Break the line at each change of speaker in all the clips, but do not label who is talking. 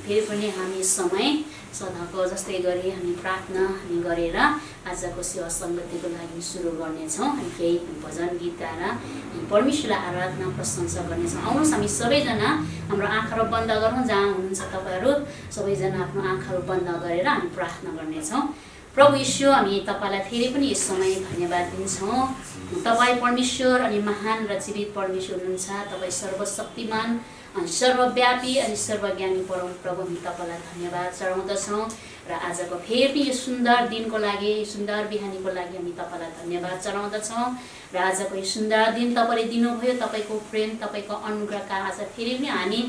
फेरि पनि हामी समय सदाको जस्तै गरी हामी प्रार्थना हामी गरेर आजको सेवा सङ्गतिको लागि सुरु गर्नेछौँ। हामी केही भजन गीत गाएर परमेश्वरलाई आराधना प्रशंसा गर्नेछौँ। आउनुहोस् हामी सबैजना हाम्रो आँखाहरू बन्द गरौँ। जहाँ हुनुहुन्छ तपाईँहरू सबैजना आफ्नो आँखाहरू बन्द गरेर हामी प्रार्थना गर्नेछौँ। प्रभु यीशु, हामी तपाईँलाई फेरि पनि यस समय धन्यवाद दिन्छौँ। तपाईँ परमेश्वर अनि महान र जीवित परमेश्वर हुनुहुन्छ। तपाईँ सर्वशक्तिमान अनि सर्वव्यापी अनि सर्वज्ञानी परम प्रभु, हामी तपाईँलाई धन्यवाद चढाउँदछौँ। र आजको फेरि यो सुन्दर दिनको लागि, सुन्दर बिहानीको लागि हामी तपाईँलाई धन्यवाद चढाउँदछौँ। र आजको यो सुन्दर दिन तपाईँले दिनुभयो, तपाईँको प्रेम, तपाईँको अनुग्रहका आज फेरि पनि हामी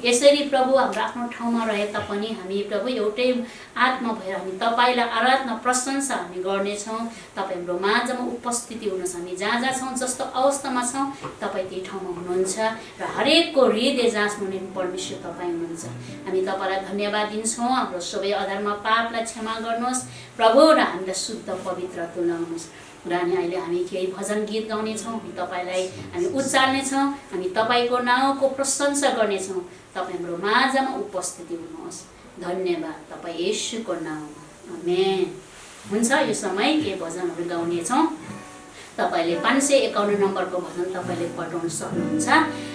यसरी प्रभु हाम्रो आफ्नो ठाउँमा रहे तापनि हामी प्रभु एउटै आत्मा भएर हामी तपाईँलाई आराधना प्रशंसा हामी गर्नेछौँ। तपाईँ हाम्रो माझमा उपस्थिति हुनुहोस्। हामी जहाँ जहाँ छौँ, जस्तो अवस्थामा छौँ, तपाईँ त्यही ठाउँमा हुनुहुन्छ र हरेकको हृदय जाँच्नुहुने परमेश्वर तपाईँ हुनुहुन्छ। हामी तपाईँलाई धन्यवाद दिन्छौँ। हाम्रो सबै अधर्म पापलाई क्षमा गर्नुहोस् प्रभु र हामीलाई शुद्ध पवित्र तुल्याउनुहोस्। र अहिले हामी केही भजन गीत गाउनेछौँ। हामी तपाईँलाई हामी उचाल्नेछौँ। हामी तपाईँको नाउँको प्रशंसा गर्नेछौँ। तपाईँ हाम्रो माझमा उपस्थिति हुनुहोस्। धन्यवाद तपाईँ येशूको नाउँमा, आमेन। हुन्छ, यो समय केही भजनहरू गाउनेछौँ। तपाईँले 551 नम्बरको भजन तपाईँले पठाउन सक्नुहुन्छ।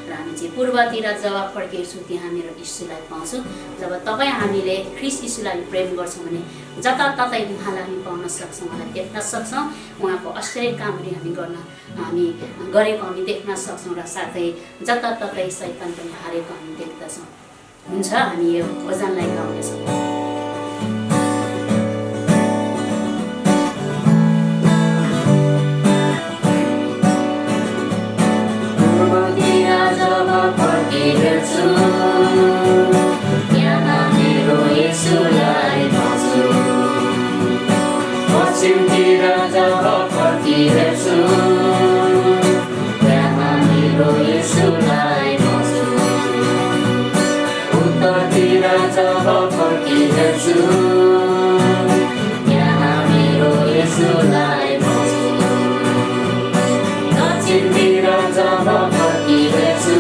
र हामी चाहिँ पूर्वतिर जब फर्किएछु त्यहाँ मेरो यीशुलाई पाउँछु। जब तपाईँ हामीले ख्रीष्ट यीशुलाई प्रेम गर्छौँ भने जताततै उहाँलाई हामी पाउन सक्छौँ, उहाँलाई देख्न सक्छौँ। उहाँको आश्चर्य कामहरू हामी गरेको हामी देख्न सक्छौँ र साथै जताततै शैतान पनि हारेको हामी देख्दछौँ। हुन्छ, हामी यो भजनलाई गाउनेछौँ।
यहाँ मेरो येशूलाई पाउँछु। पश्चिमतिर जब फर्किहेर्छु, त्यहाँ मेरो येशूलाई पाउँछु। उत्तरतिर जब फर्किहेर्छु, यहाँ मेरो येशूलाई पाउँछु। दक्षिणतिर जब फर्किहेर्छु,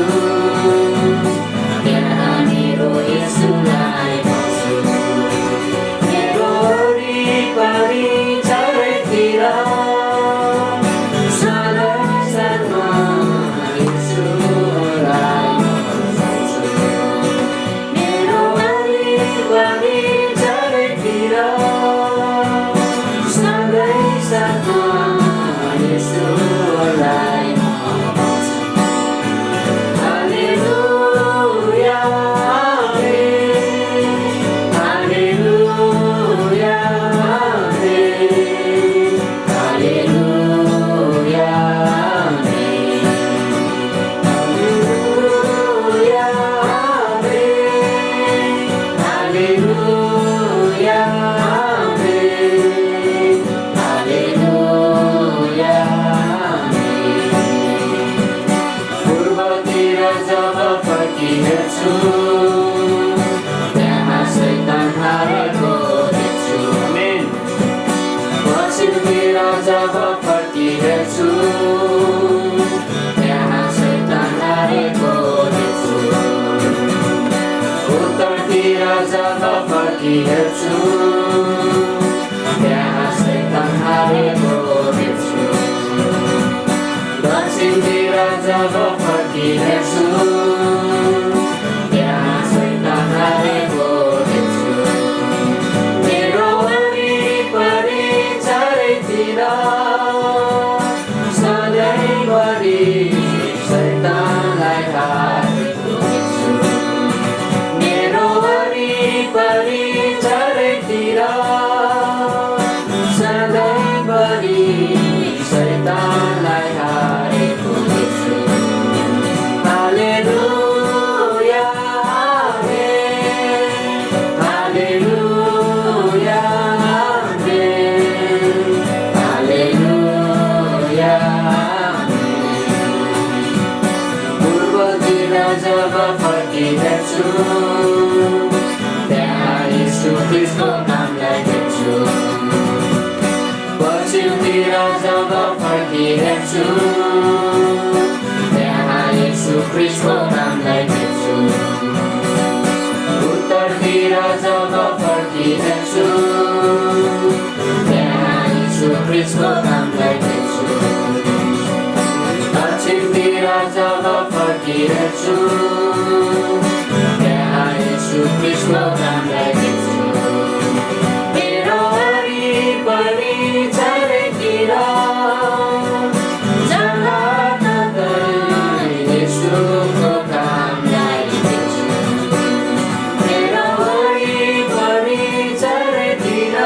त्यहाँ शैतान हारेको देख्छु। पश्चिमतिर जब फर्किहेर्छु, त्यहाँ शैतान हारेको देख्छु। उत्तरतिर जब फर्किहेर्छु, त्यहाँ शैतान हारेको देख्छु। दक्षिणतिर जब फर्किहेर्छु, त्यहाँ यीशु ख्रीष्टको नामलाई देख्छु। पश्चिमतिर जब फर्किहेर्छु, त्यहाँ यीशु ख्रीष्टको नामलाई देख्छु। उत्तरतिर फर्किनेछु त्यहाँ यीशु ख्रीष्टको नामलाई देख्छु दक्षिणतिर जब फर्किनेछु त्यहाँ यीशु ख्रीष्टको नामलाई देख्छु मेरो वरिपरि चारैतिर जताततै यीशुको कामलाई देख्छु मेरो वरिपरि चारैतिर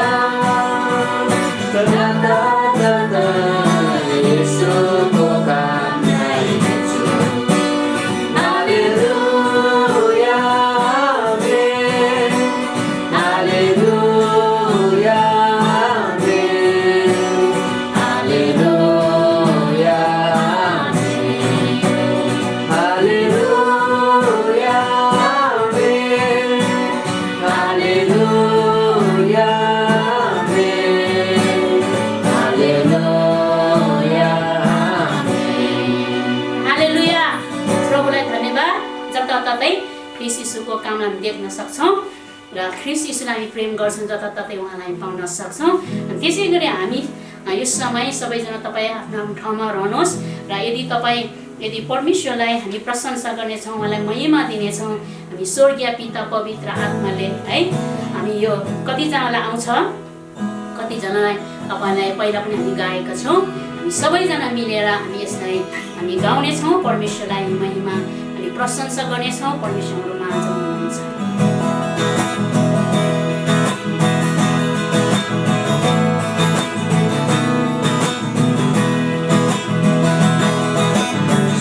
जताततै यीशुको कामलाई देख्छु hallelujah amen hallelujah amen hallelujah amen hallelujah amen hallelujah amen hallelujah amen
hallelujah प्रभुलाई धन्यवाद जताततै ख्रीष्ट यीशुको कामलाई हामी देख्न सक्छौँ र ख्रीष्ट यीशुलाई हामी प्रेम गर्छौँ जताततै उहाँलाई हामी पाउन सक्छौँ अनि त्यसै गरी हामी यस समय सबैजना तपाईँ आफ्नो आफ्नो ठाउँमा रहनुहोस् र यदि परमेश्वरलाई हामी प्रशंसा गर्नेछौँ उहाँलाई महिमा दिनेछौँ हामी स्वर्गीय पिता पवित्र आत्माले है हामी यो कतिजनालाई आउँछ कतिजनालाई तपाईँलाई पहिला पनि हामी गाएका छौँ हामी सबैजना मिलेर हामी यसलाई हामी गाउनेछौँ परमेश्वरलाई महिमा अनि प्रशंसा गर्नेछौँ परमेश्वरको माझ हुनुहुन्छ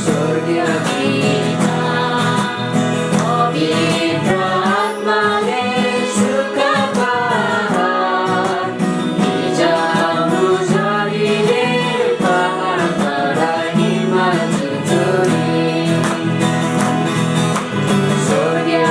स्वर्गीय पिता पवित्र आत्माले सुखपार निजामु झरीले पहाड हिमाल चुचुरी स्वर्गीय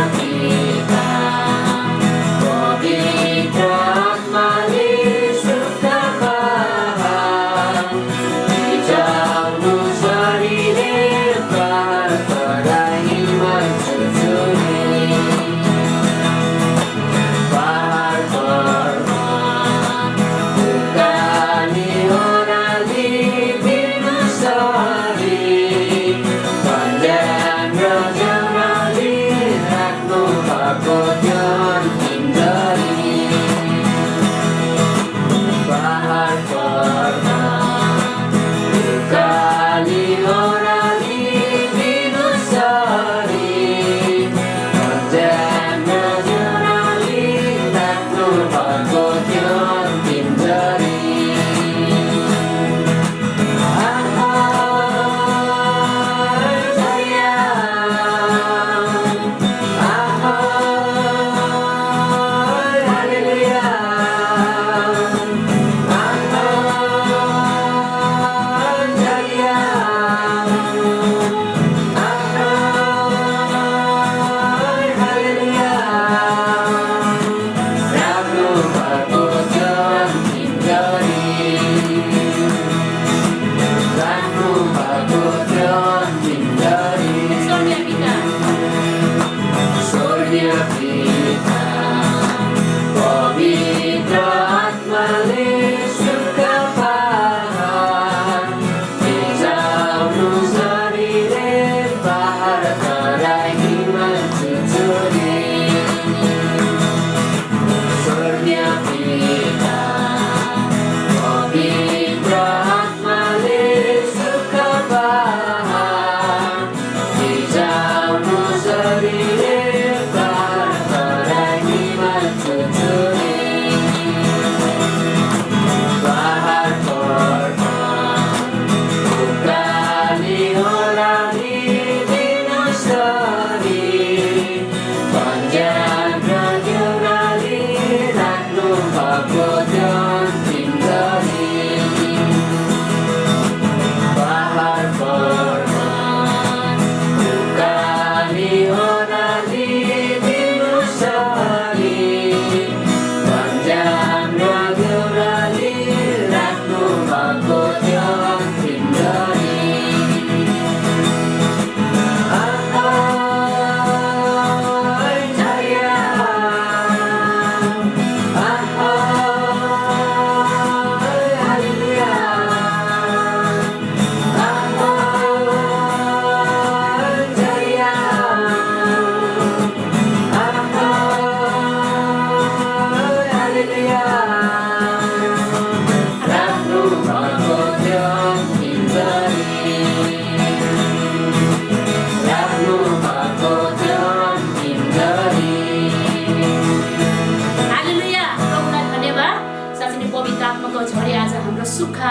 सुक्खा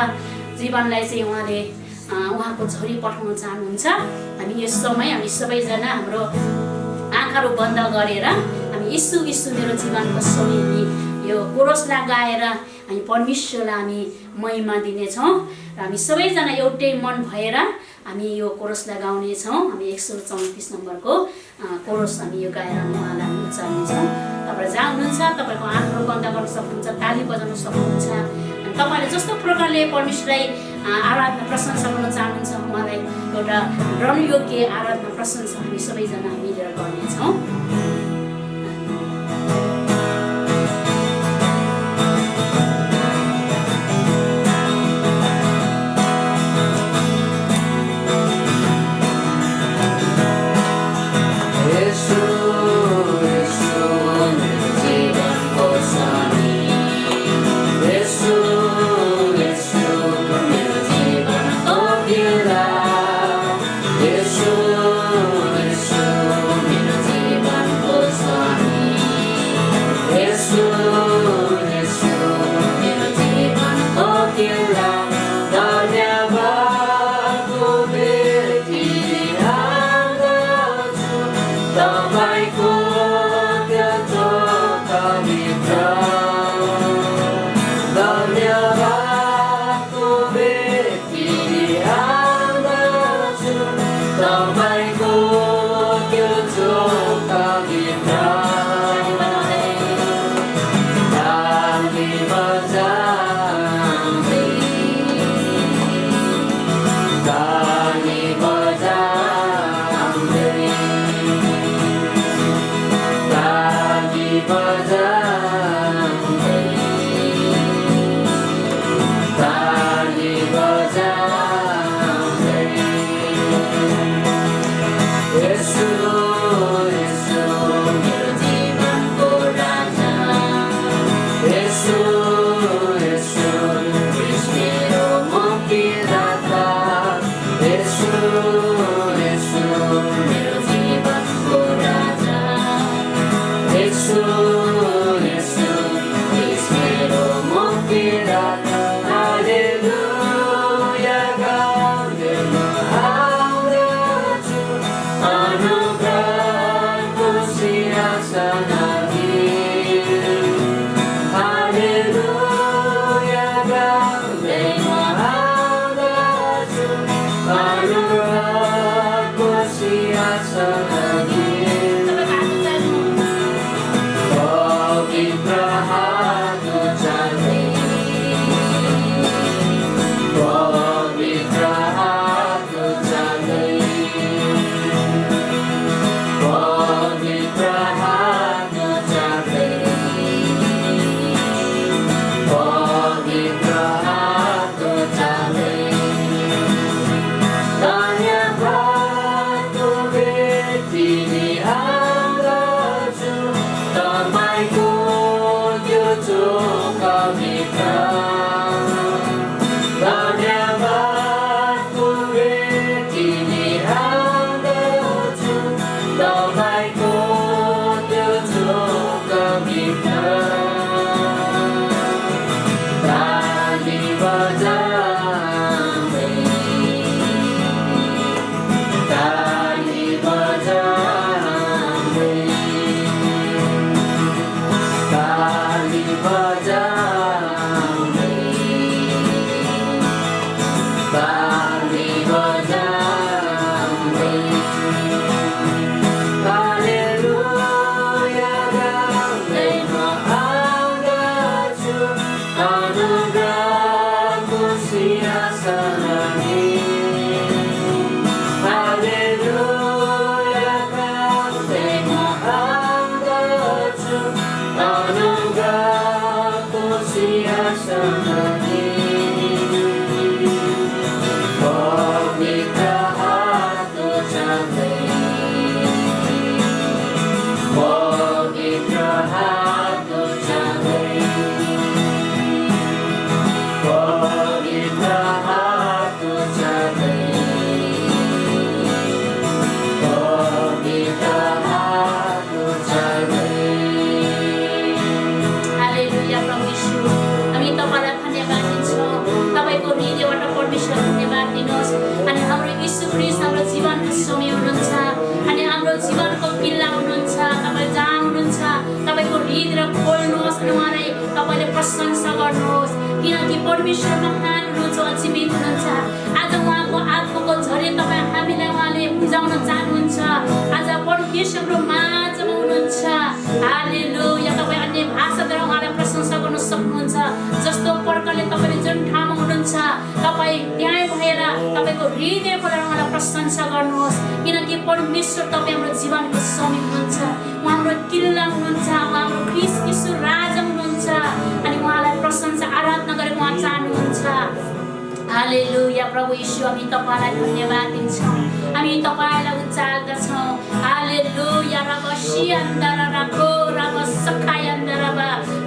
जीवनलाई चाहिँ उहाँले उहाँको झरी पठाउन चाहनुहुन्छ। हामी यस समय हामी सबैजना हाम्रो आँखाहरू बन्द गरेर हामी यीशु यीशु मेरो जीवनको समय हामी यो कोरसलाई गाएर हामी परमेश्वरलाई हामी महिमा दिनेछौँ र हामी सबैजना एउटै मन भएर हामी यो कोरसलाई गाउनेछौँ। हामी 134 नम्बरको कोरस हामी यो गाएर हामी उहाँलाई हामी उचाल्नेछौँ। तपाईँहरू जहाँ हुनुहुन्छ तपाईँको आँखाहरू बन्द गर्न सक्नुहुन्छ, ताली बजाउन सक्नुहुन्छ। अनि तपाईँले जस्तो प्रकारले परमेश्वरलाई आराधना प्रशंसा गर्न चाहनुहुन्छ, उहाँलाई एउटा ग्रहणयोग्य आराधना प्रशंसा हामी सबैजना मिलेर गर्नेछौँ। तपाईँले प्रशंसा गर्नुहोस् किनकि परमेश्वर महान हुनुहुन्छ अजीवित हुनुहुन्छ आज उहाँको आत्माको झरी तपाईँ हामीलाई उहाँले भिजाउन चाहनुहुन्छ आज परमेश्वरको माझमा हुनुहुन्छ हालेलुया तपाईँ अन्य भाषाद्वारा उहाँलाई प्रशंसा गर्न सक्नुहुन्छ जस्तो प्रकारले तपाईँले जुन ठाउँमा हुनुहुन्छ तपाईँ त्यहीँ भएर तपाईँको हृदय खोलेर उहाँलाई प्रशंसा गर्नुहोस् किनकि परमेश्वर तपाईँ हाम्रो जीवनको समीप हुनुहुन्छ उहाँ हाम्रो किल्ला हुनुहुन्छ उहाँ हाम्रो ख्रीष्ट यीशु राजा हुनुहुन्छ अनि उहाँलाई प्रशंसा आराधना गरेर उहाँ चाहनुहुन्छ हालेलुया प्रभु यीशु हामी तपाईलाई धन्यवाद दिन्छौँ हामी तपाईलाई उचाल्दछौँ हालेलुया रब सियान्दारा राखो रब सखायान्दारा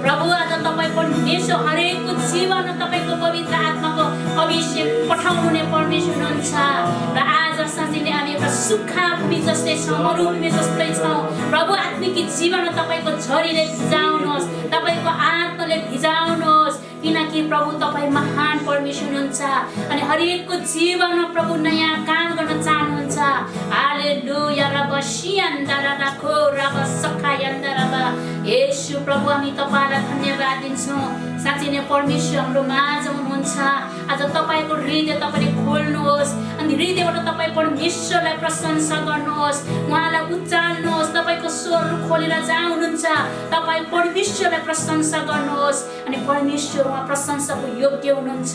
प्रभु आज तपाईँ परमेश्वर हरेकको जीवन तपाईँको पवित्र आत्माको अभिषेक पठाउनुहुने परमेश्वर हुनुहुन्छ र आज साँच्चै हामी एउटा सुक्खा भूमि जस्तै छौँ मरुभूमि जस्तै छौँ प्रभु आत्मिक जीवन तपाईँको झरीले भिजाउनुहोस् तपाईँको आत्माले भिजाउनुहोस् किनकि प्रभु तपाईँ महान परमेश्वर हुनुहुन्छ अनि हरेकको जीवनमा प्रभु नयाँ काम गर्न चाहनुहुन्छ हालेलुया रब सियान्दारा राखो रब सखायान्दारा येशू प्रभु हामी तपाईँलाई धन्यवाद दिन्छौँ साँच्चै नै परमेश्वर हाम्रो माझमा हुनुहुन्छ आज तपाईँको हृदय तपाईँले खोल्नुहोस् अनि हृदयबाट तपाईँ परमेश्वरलाई प्रशंसा गर्नुहोस् उहाँलाई उचाल्नुहोस् तपाईँको स्वरहरू खोलेर जहाँ हुनुहुन्छ तपाईँ परमेश्वरलाई प्रशंसा गर्नुहोस् अनि परमेश्वर उहाँ प्रशंसाको योग्य हुनुहुन्छ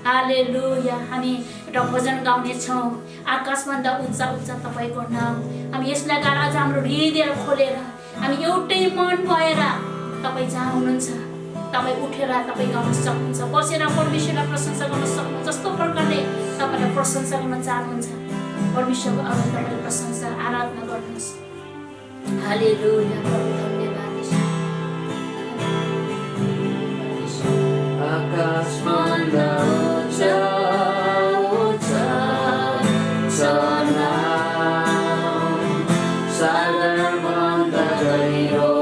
हालेलुया हामी एउटा भजन गाउनेछौँ आकाशभन्दा उच्च उच्च तपाईँको नाम हामी यसलाई गाएर आज हाम्रो हृदय खोलेर हामी एउटै मन भएर तपाईँ जहाँ हुनुहुन्छ तपाईँ उठेर तपाईँ गाउन सक्नुहुन्छ बसेर परमेश्वरलाई प्रशंसा गर्न सक्नुहुन्छ जस्तो प्रकारले तपाईँलाई प्रशंसा गर्न चाहनुहुन्छ परमेश्वरको अगाडि तपाईँले प्रशंसा आराधना गर्नुहोस् हालेलुया प्रभु धन्यवाद
आकाशभन्दा उच्च उच्च छ नाम सागरभन्दा गहिरो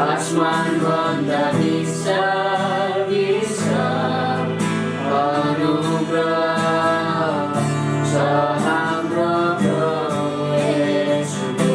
आसमानभन्दा विशाल विशाल अनुग्रह छ हाम्रो प्रभु येशूको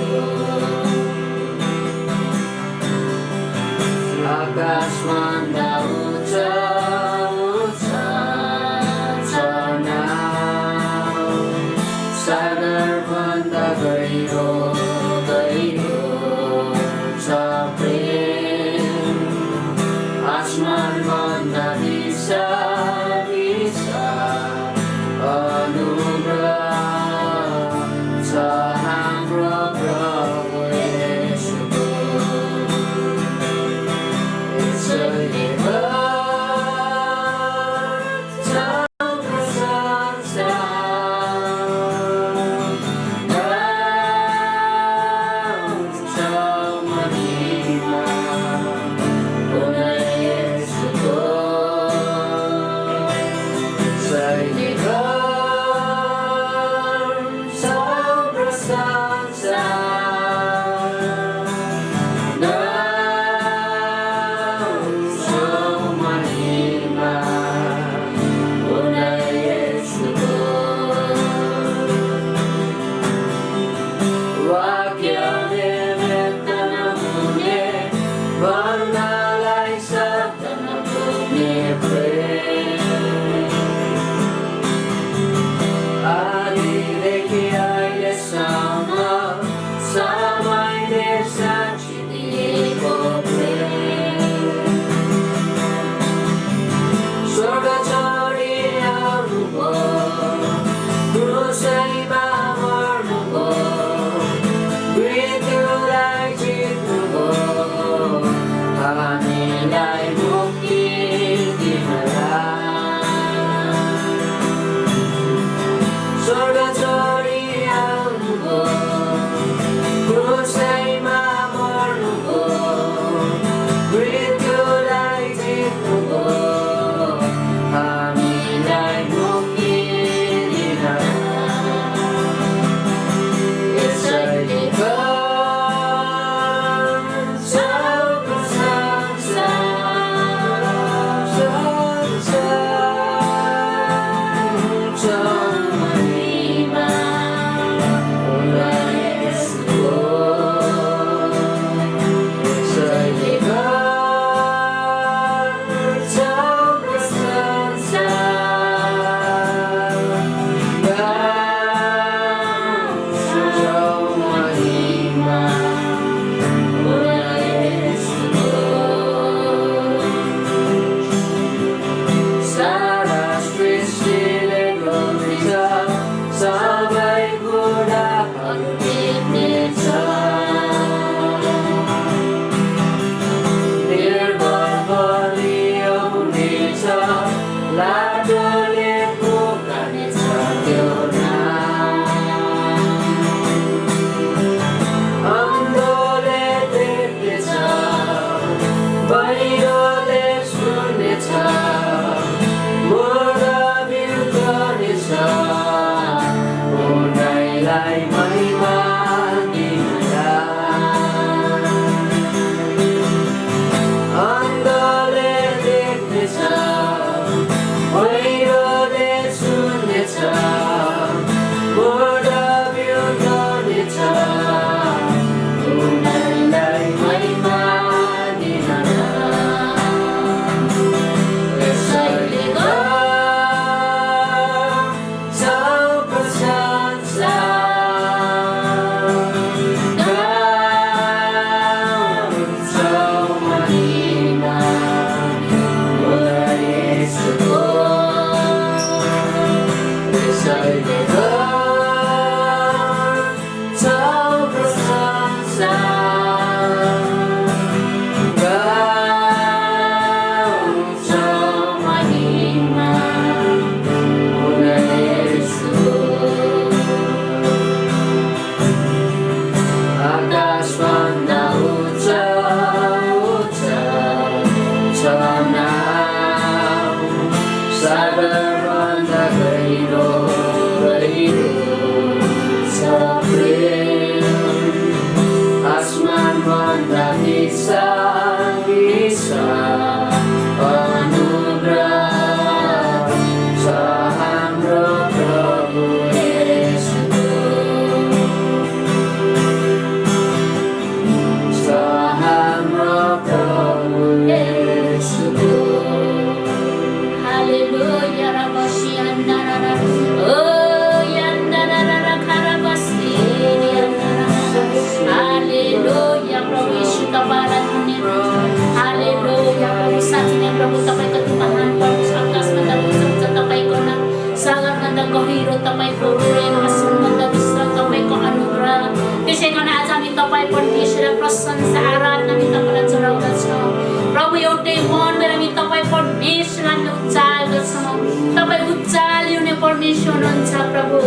हामी तपाईँ परमेश्वर प्रशंसा आराधना हामी तपाईँलाई चढाउँदछौँ प्रभु एउटै मन भएर हामी तपाईँ परमेश्वरलाई हामी उचाल्दछौँ तपाईँ उचालिने परमेश्वर हुनुहुन्छ प्रभु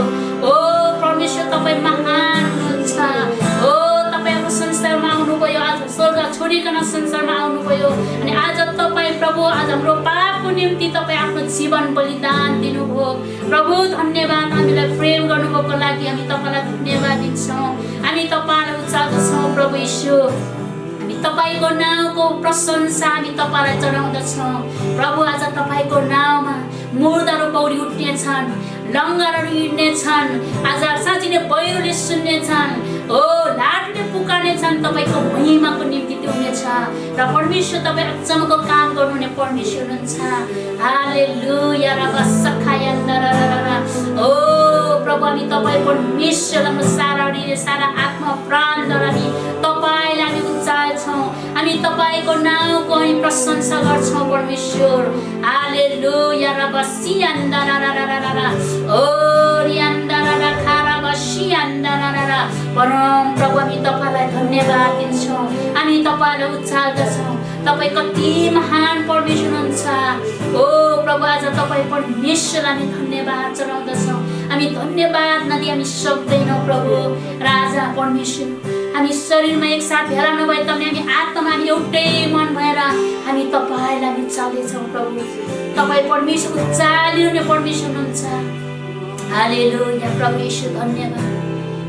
ओ परमेश्वर तपाईँ महान हुनुहुन्छ ओ तपाईँ हाम्रो संसारमा आउनुभयो आज स्वर्ग छोडिकन संसारमा आउनुभयो अनि आज तपाईँ प्रभु आज हाम्रो पापको निम्ति तपाईँ आफ्नो जीवन बलिदान दिनुभयो प्रभु धन्यवाद हामीलाई प्रेम गर्नुभएको लागि हामी तपाईँलाई धन्यवाद दिन्छौँ हामी तपाईँलाई उचाल्दछौँ प्रभु यीशु हामी तपाईँको नाउँको प्रशंसा हामी तपाईँलाई चढाउँदछौँ प्रभु आज तपाईँको नाउँमा मुर्दाहरू पौडी उठ्नेछन् लङ्गरहरू हिँड्नेछन् आज साँच्चै नै बहिरोले सुन्नेछन् हो लाटले पुकार्नेछन् तपाईँको महिमाको निम्ति त्यो हुनेछ र परमेश्वर तपाईँ अचम्मको काम गर्नुहुने परमेश्वर हुनुहुन्छ हालेलुया रबसखायन्दरररर ओ प्रभु हामी तपाईँ परमेश्वर हाम्रो सारा हृदय सारा आत्मा प्राणद्वारा हामी तपाईँलाई हामी उचाल्छौँ हामी तपाईँको नाउँको हामी प्रशंसा गर्छौँ परमेश्वर हालेलुया रबसियन्दररररर ओ रियन्दररर खाराबसियन्दररर परम प्रभु हामी तपाईँलाई धन्यवाद दिन्छौँ हामी तपाईँलाई उचाल्दछौँ तपाईँ कति महान परमेश्वर हुनुहुन्छ ओ प्रभु आज तपाईँ परमेश्वरलाई हामी धन्यवाद चढाउँदछौँ हामी धन्यवाद नदी हामी सक्दैनौँ प्रभु राजा परमेश्वर हामी शरीरमा एकसाथ भेला नभए तापनि हामी आत्मामा हामी एउटै मन भएर हामी तपाईँलाई हामी चाल्दैछौँ प्रभु तपाईँ परमेश्वर उचालिने परमेश्वर हुनुहुन्छ हालेलुया प्रभु यीशु धन्यवाद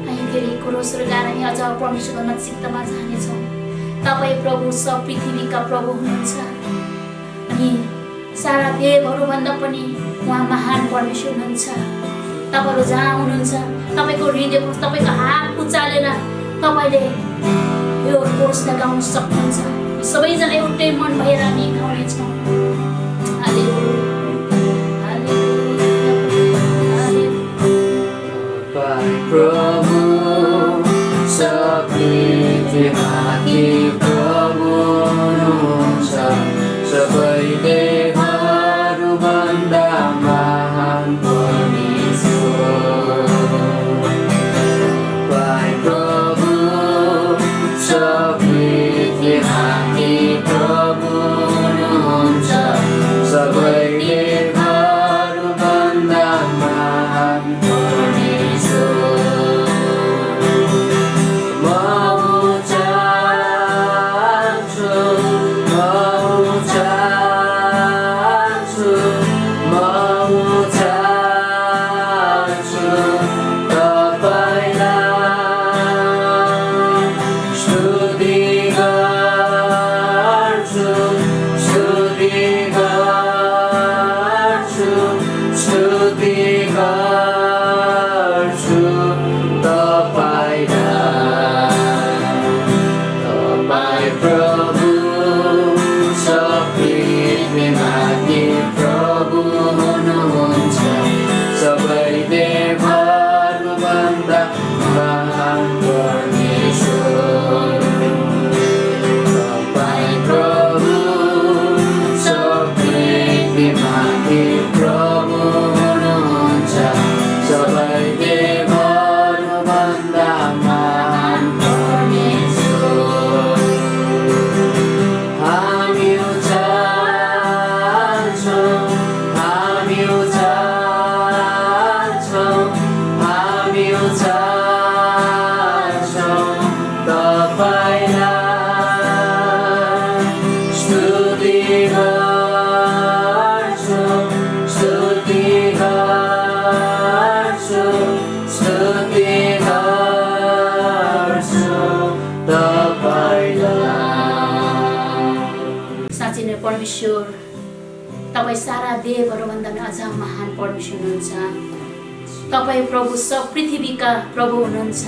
हामी फेरि क्रोसहरू गाएर हामी अझ परमेश्वरको नजिकतामा जानेछौँ तपाईँ प्रभु सब पृथ्वीका प्रभु हुनुहुन्छ अनि सारा देवहरूभन्दा पनि उहाँ महान परमेश्वर हुनुहुन्छ तपाईँहरू जहाँ हुनुहुन्छ तपाईँको हृदयको तपाईँको हात उचालेर तपाईँले यो कोर्सलाई गाउन सक्नुहुन्छ सबैजना एउटै मन भएर हामी गाउनेछौँ
प्रभु सबैमाथि प्रभु हुनुहुन्छ सबै देवहरूभन्दा महान परमेश्वर प्रभु सबैमाथि प्रभु हुनुहुन्छ सबै देवहरूभन्दा महान
परमेश्वर तपाईँ सारा देवहरूभन्दा पनि अझ महान परमेश्वर हुनुहुन्छ तपाईँ प्रभु सब पृथ्वीका प्रभु हुनुहुन्छ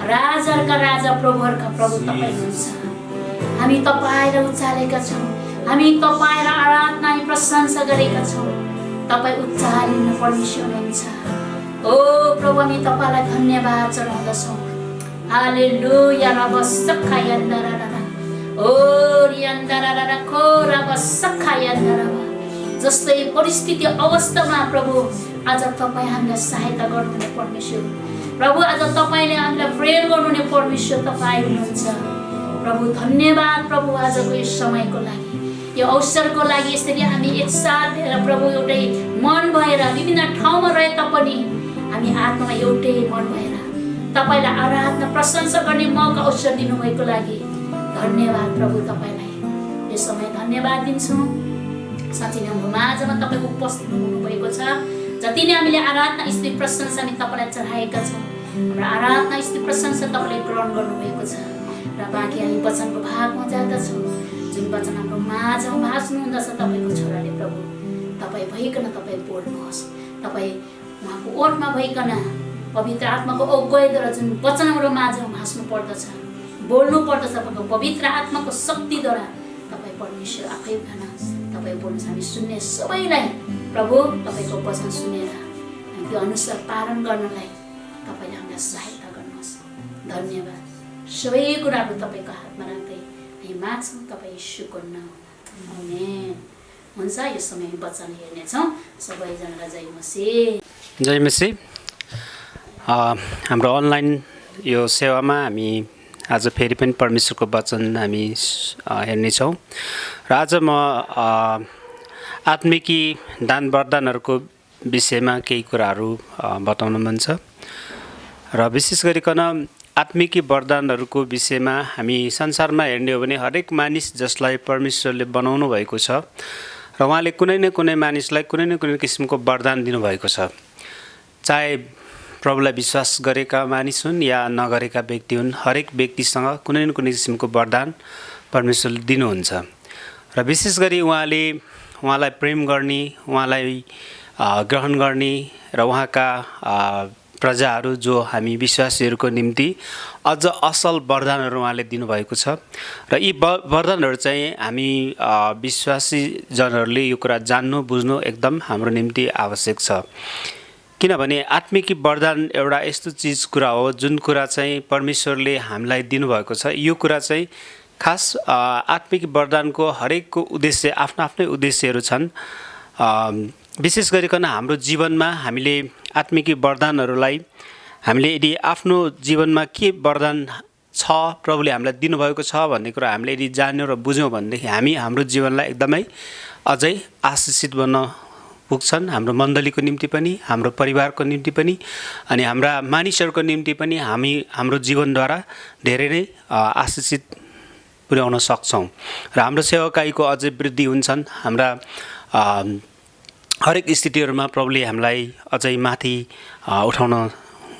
राजाहरूका राजा प्रभुहरूका प्रभु तपाईँ हुनुहुन्छ हामी तपाईँलाई उचालेका छौँ हामी तपाईँलाई आराधना हामी प्रशंसा गरेका छौँ तपाईँ उचालिने परमेश्वर हुनुहुन्छ ओ प्रभु हामी तपाईँलाई धन्यवाद चढाउँदछौँ हालेलुया रबसखायन्दररर ओ रियन्दररर खोरबसखायन्दरर जस्तै परिस्थिति अवस्थामा प्रभु आज तपाईँ हामीलाई सहायता गर्नुहुने परमेश्वर प्रभु आज तपाईँले हामीलाई प्रेम गर्नुहुने परमेश्वर तपाईँ हुनुहुन्छ। प्रभु धन्यवाद प्रभु आजको यस समयको लागि, यो अवसरको लागि। यसरी हामी एकसाथ भएर प्रभु एउटै मन भएर विभिन्न ठाउँमा रहे तापनि हामी आत्मामा एउटै मन भएर तपाईँलाई आराधना प्रशंसा गर्ने मौका अवसर दिनुभएको लागि धन्यवाद प्रभु। तपाईँलाई यो समय धन्यवाद दिन्छौँ। साँच्चै नै हाम्रो माझमा तपाईँको उपस्थित हुनुभएको छ। जति नै हामीले आराधना स्तुति प्रशंसा हामी तपाईँलाई चढाएका छौँ, हाम्रो आराधना स्तुति प्रशंसा तपाईँले ग्रहण गर्नुभएको छ। र बाँकी हामी वचनको भागमा जाँदछौँ, जुन वचन हाम्रो माझमा भाँच्नुहुँदछ तपाईँको छोराले। प्रभु तपाईँ भइकन तपाईँ बोल्नुहोस्। तपाईँ उहाँको ओठमा भइकन पवित्र आत्माको अगुवाईद्वारा जुन वचन हाम्रो माझमा भाँच्नु पर्दछ, बोल्नु पर्दछ, तपाईँको पवित्र आत्माको शक्तिद्वारा तपाईँ परमेश्वर आफै भन तपाईँ बोल्नुहोस्। हामी सुन्ने सबैलाई प्रभु तपाईँको वचन सुनेर हामी त्यो अनुसार पालन गर्नलाई तपाईँले हामीलाई सहायता गर्नुहोस्। धन्यवाद। सबै कुराहरू तपाईँको हातमा राख्दै हामी माग्छौँ तपाईँ यीशुको नाममा। आमेन। हुन्छ, यो समय वचन हेर्नेछौँ। सबैजनालाई जय मसीह।
जय मसीह। हाम्रो अनलाइन यो सेवामा हामी आज फेरि पनि परमेश्वरको वचन हामी हेर्नेछौँ। र आज म आत्मिकी दान वरदानहरूको विषयमा केही कुराहरू बताउन मन छ। र विशेष गरिकन आत्मिकी वरदानहरूको विषयमा हामी संसारमा हेर्ने हो भने हरेक मानिस जसलाई परमेश्वरले बनाउनु भएको छ र उहाँले कुनै न कुनै मानिसलाई कुनै न कुनै किसिमको वरदान दिनुभएको छ। चाहे प्रभुलाई विश्वास गरेका मानिस हुन् या नगरेका व्यक्ति हुन्, हरेक व्यक्तिसँग कुनै न कुनै किसिमको वरदान परमेश्वरले दिनुहुन्छ। र विशेष गरी उहाँलाई प्रेम गर्ने, उहाँलाई ग्रहण गर्ने र उहाँका प्रजाहरू जो हामी विश्वासीहरूको निम्ति अझ असल वरदानहरू उहाँले दिनुभएको छ। र यी वरदानहरू चाहिँ हामी विश्वासी जनहरूले यो कुरा जान्नु बुझ्नु एकदम हाम्रो निम्ति आवश्यक छ। किनभने आत्मिकी वरदान एउटा यस्तो कुरा हो जुन कुरा चाहिँ परमेश्वरले हामीलाई दिनुभएको छ। यो कुरा चाहिँ खास आत्मिक वरदानको हरेकको उद्देश्य आफ्नो आफ्नै उद्देश्यहरू छन्। विशेष गरिकन हाम्रो जीवनमा हामीले आत्मिकी वरदानहरूलाई हामीले यदि आफ्नो जीवनमा के वरदान छ प्रभुले हामीलाई दिनुभएको छ भन्ने कुरा हामीले यदि जान्यौँ र बुझ्यौँ भनेदेखि हामी हाम्रो जीवनलाई एकदमै अझै आशिषित बन्न पुग्छन्। हाम्रो मण्डलीको निम्ति पनि, हाम्रो परिवारको निम्ति पनि अनि हाम्रा मानिसहरूको निम्ति पनि हाम्रो जीवनद्वारा धेरै नै आशिषित पुर्याउन सक्छौँ र हाम्रो सेवाकाईको अझै वृद्धि हुन्छन्। हाम्रा हरेक स्थितिहरूमा प्रभुले हामीलाई अझै माथि उठाउन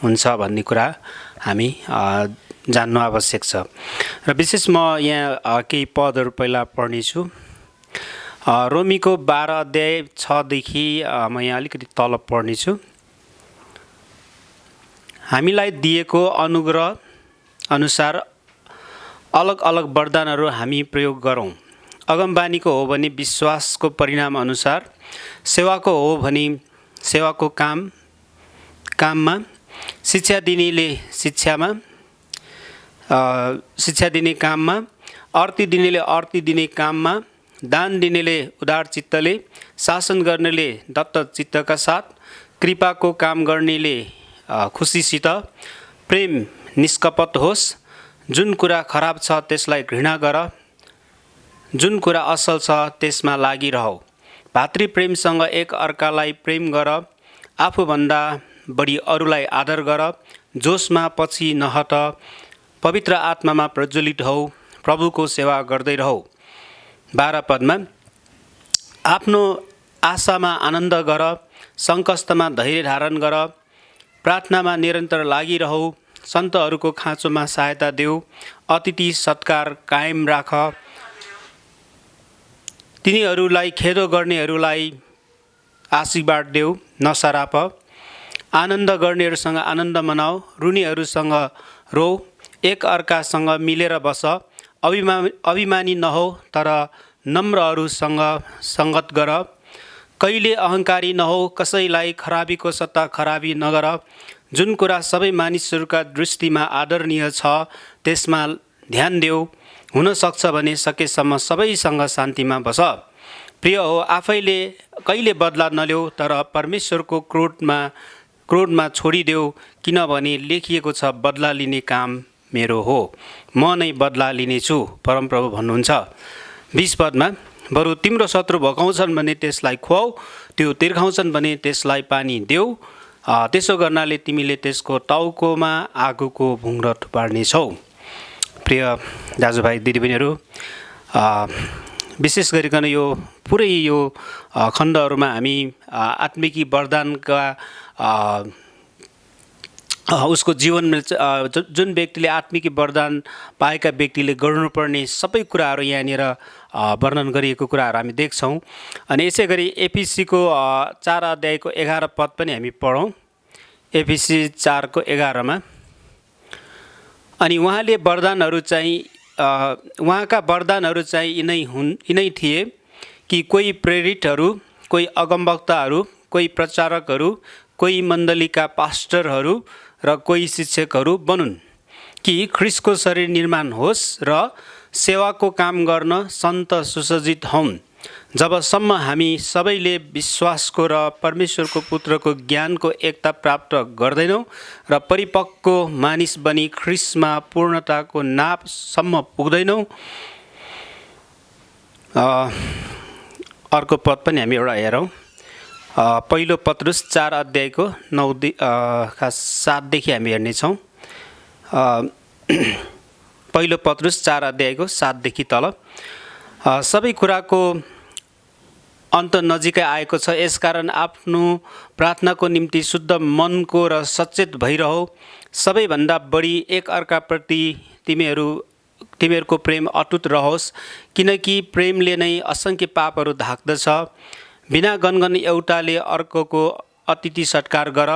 हुन्छ भन्ने कुरा हामी जान्नु आवश्यक छ। र विशेष म यहाँ केही पदहरू पहिला पढ्नेछु। रोमीको 12 अध्याय 6 देखि म यहाँ अलिकति तल पढ्नेछु। हामीलाई दिएको अनुग्रह अनुसार अलग अलग वरदानहरू हामी प्रयोग गरौँ। अगमबानीको हो भने विश्वासको परिणाम अनुसार, सेवाको हो भने सेवाको काममा, शिक्षा दिनेले शिक्षामा, शिक्षा दिने काममा, अर्ती दिनेले अर्ती दिने काममा, दान दिनेले उदार चित्तले, शासन गर्नेले दत्त चित्तका साथ, कृपाको काम गर्नेले खुसीसित, प्रेम निष्कपट होस्, जुन कुरा खराब छ त्यसलाई घृणा गर, जुन कुरा असल छ त्यसमा लागिरह, भातृप्रेमसँग एक अर्कालाई प्रेम गर, आफूभन्दा बढी अरूलाई आदर गर, जोसमा पछि नहट, पवित्र आत्मामा प्रज्वलित हौ, प्रभुको सेवा गर्दै रहौ। 12 पदमा आफ्नो आशामा आनन्द गर, सङ्कष्टमा धैर्य धारण गर, प्रार्थनामा निरन्तर लागिरहौ, सन्तहरूको खाँचोमा सहायता देऊ, अतिथि सत्कार कायम राख, तिनीहरूलाई खेदो गर्नेहरूलाई आशीर्वाद देऊ, नसराप, आनन्द गर्नेहरूसँग आनन्द मनाऊ, रुनीहरूसँग रो, एक अर्कासँग मिलेर बस, अभिमानी नहो तर नम्रहरूसँग सङ्गत गर, कहिले अहङ्कारी नहो, कसैलाई खराबीको सट्टा खराबी नगर, जुन कुरा सबै मानिसहरूका दृष्टिमा आदरणीय छ त्यसमा ध्यान देऊ, हुन सक्छ भने सकेसम्म सबैसँग शान्तिमा बस। प्रिय हो, आफैले कहिले बदला नल्याऊ तर परमेश्वरको क्रोधमा क्रोधमा छोडिदेऊ, किनभने लेखिएको छ, बदला लिने काम मेरो हो, म नै बदला लिनेछु, परमप्रभु भन्नुहुन्छ। 20 पदमा, बरु तिम्रो शत्रु भगाउँछन् भने त्यसलाई खुवाऊ, त्यो तिर्खाउँछन् भने त्यसलाई पानी देऊ, त्यसो गर्नाले तिमीले त्यसको टाउकोमा आगोको भुङ्ग्रो थुपार्नेछौ। प्रिय दाजुभाइ दिदीबहिनीहरू, विशेष गरिकन यो पुरै यो खण्डहरूमा हामी आत्मिकी वरदानका उसको जीवनमा जुन व्यक्तिले आत्मिकी वरदान पाएका व्यक्तिले गर्नुपर्ने सबै कुराहरू यहाँनिर वर्णन गरिएको कुराहरू हामी देख्छौँ। अनि यसै गरी एफिसीको 4 अध्यायको 11 पद पनि हामी पढौँ। एफिसी 4को 11मा, अनि उहाँले वरदानहरू चाहिँ उहाँका वरदानहरू चाहिँ यिनै थिए कि कोही प्रेरितहरू, कोही अगमवक्ताहरू, कोही प्रचारकहरू, कोही मण्डलीका पास्टरहरू र कोही शिक्षकहरू बनुन्, कि ख्रिस्टको शरीर निर्माण होस् र सेवाको काम गर्न सन्त सुसज्जित हौन्, जबसम्म हामी सबैले विश्वासको र परमेश्वरको पुत्रको ज्ञानको एकता प्राप्त गर्दैनौँ र परिपक्व मानिस बनी ख्रिस्टमा पूर्णताको नापसम्म पुग्दैनौँ। अर्को पद पनि हामी एउटा हेरौँ। पहिलो पत्रुस 4 अध्यायको 7देखि हामी हेर्नेछौँ। पहिलो पत्रुस 4 अध्यायको 7देखि तल, सबै कुराको अन्त नजिकै आएको छ, यसकारण आफ्नो प्रार्थनाको निम्ति शुद्ध मनको र सचेत भइरहौ। सबैभन्दा बढी एक अर्काप्रति तिमीहरूको प्रेम अटुट रहोस्, किनकि प्रेमले नै असङ्ख्य पापहरू ढाक्दछ। बिना गनगन एउटाले अर्कोको अतिथि सत्कार गर,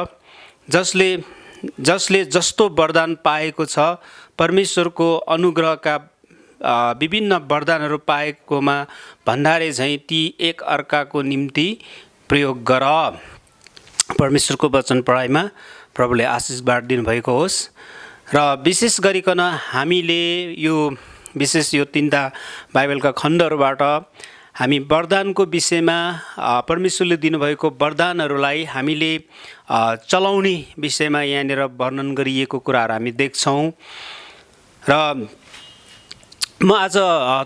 जसले जस्तो वरदान पाएको छ, परमेश्वरको अनुग्रहका विभिन्न वरदानहरू पाएकोमा भण्डारे झैँ ती एक अर्काको निम्ति प्रयोग गर। परमेश्वरको वचन पढाइमा प्रभुले आशिष बाँडिदिनु भएको होस्। र विशेष गरिकन हामीले यो 3 बाइबलका खण्डहरूबाट हामी वरदानको विषयमा परमेश्वरले दिनुभएको वरदानहरूलाई हामीले चलाउने विषयमा यहाँनिर वर्णन गरिएको कुराहरू हामी देख्छौँ। र म आज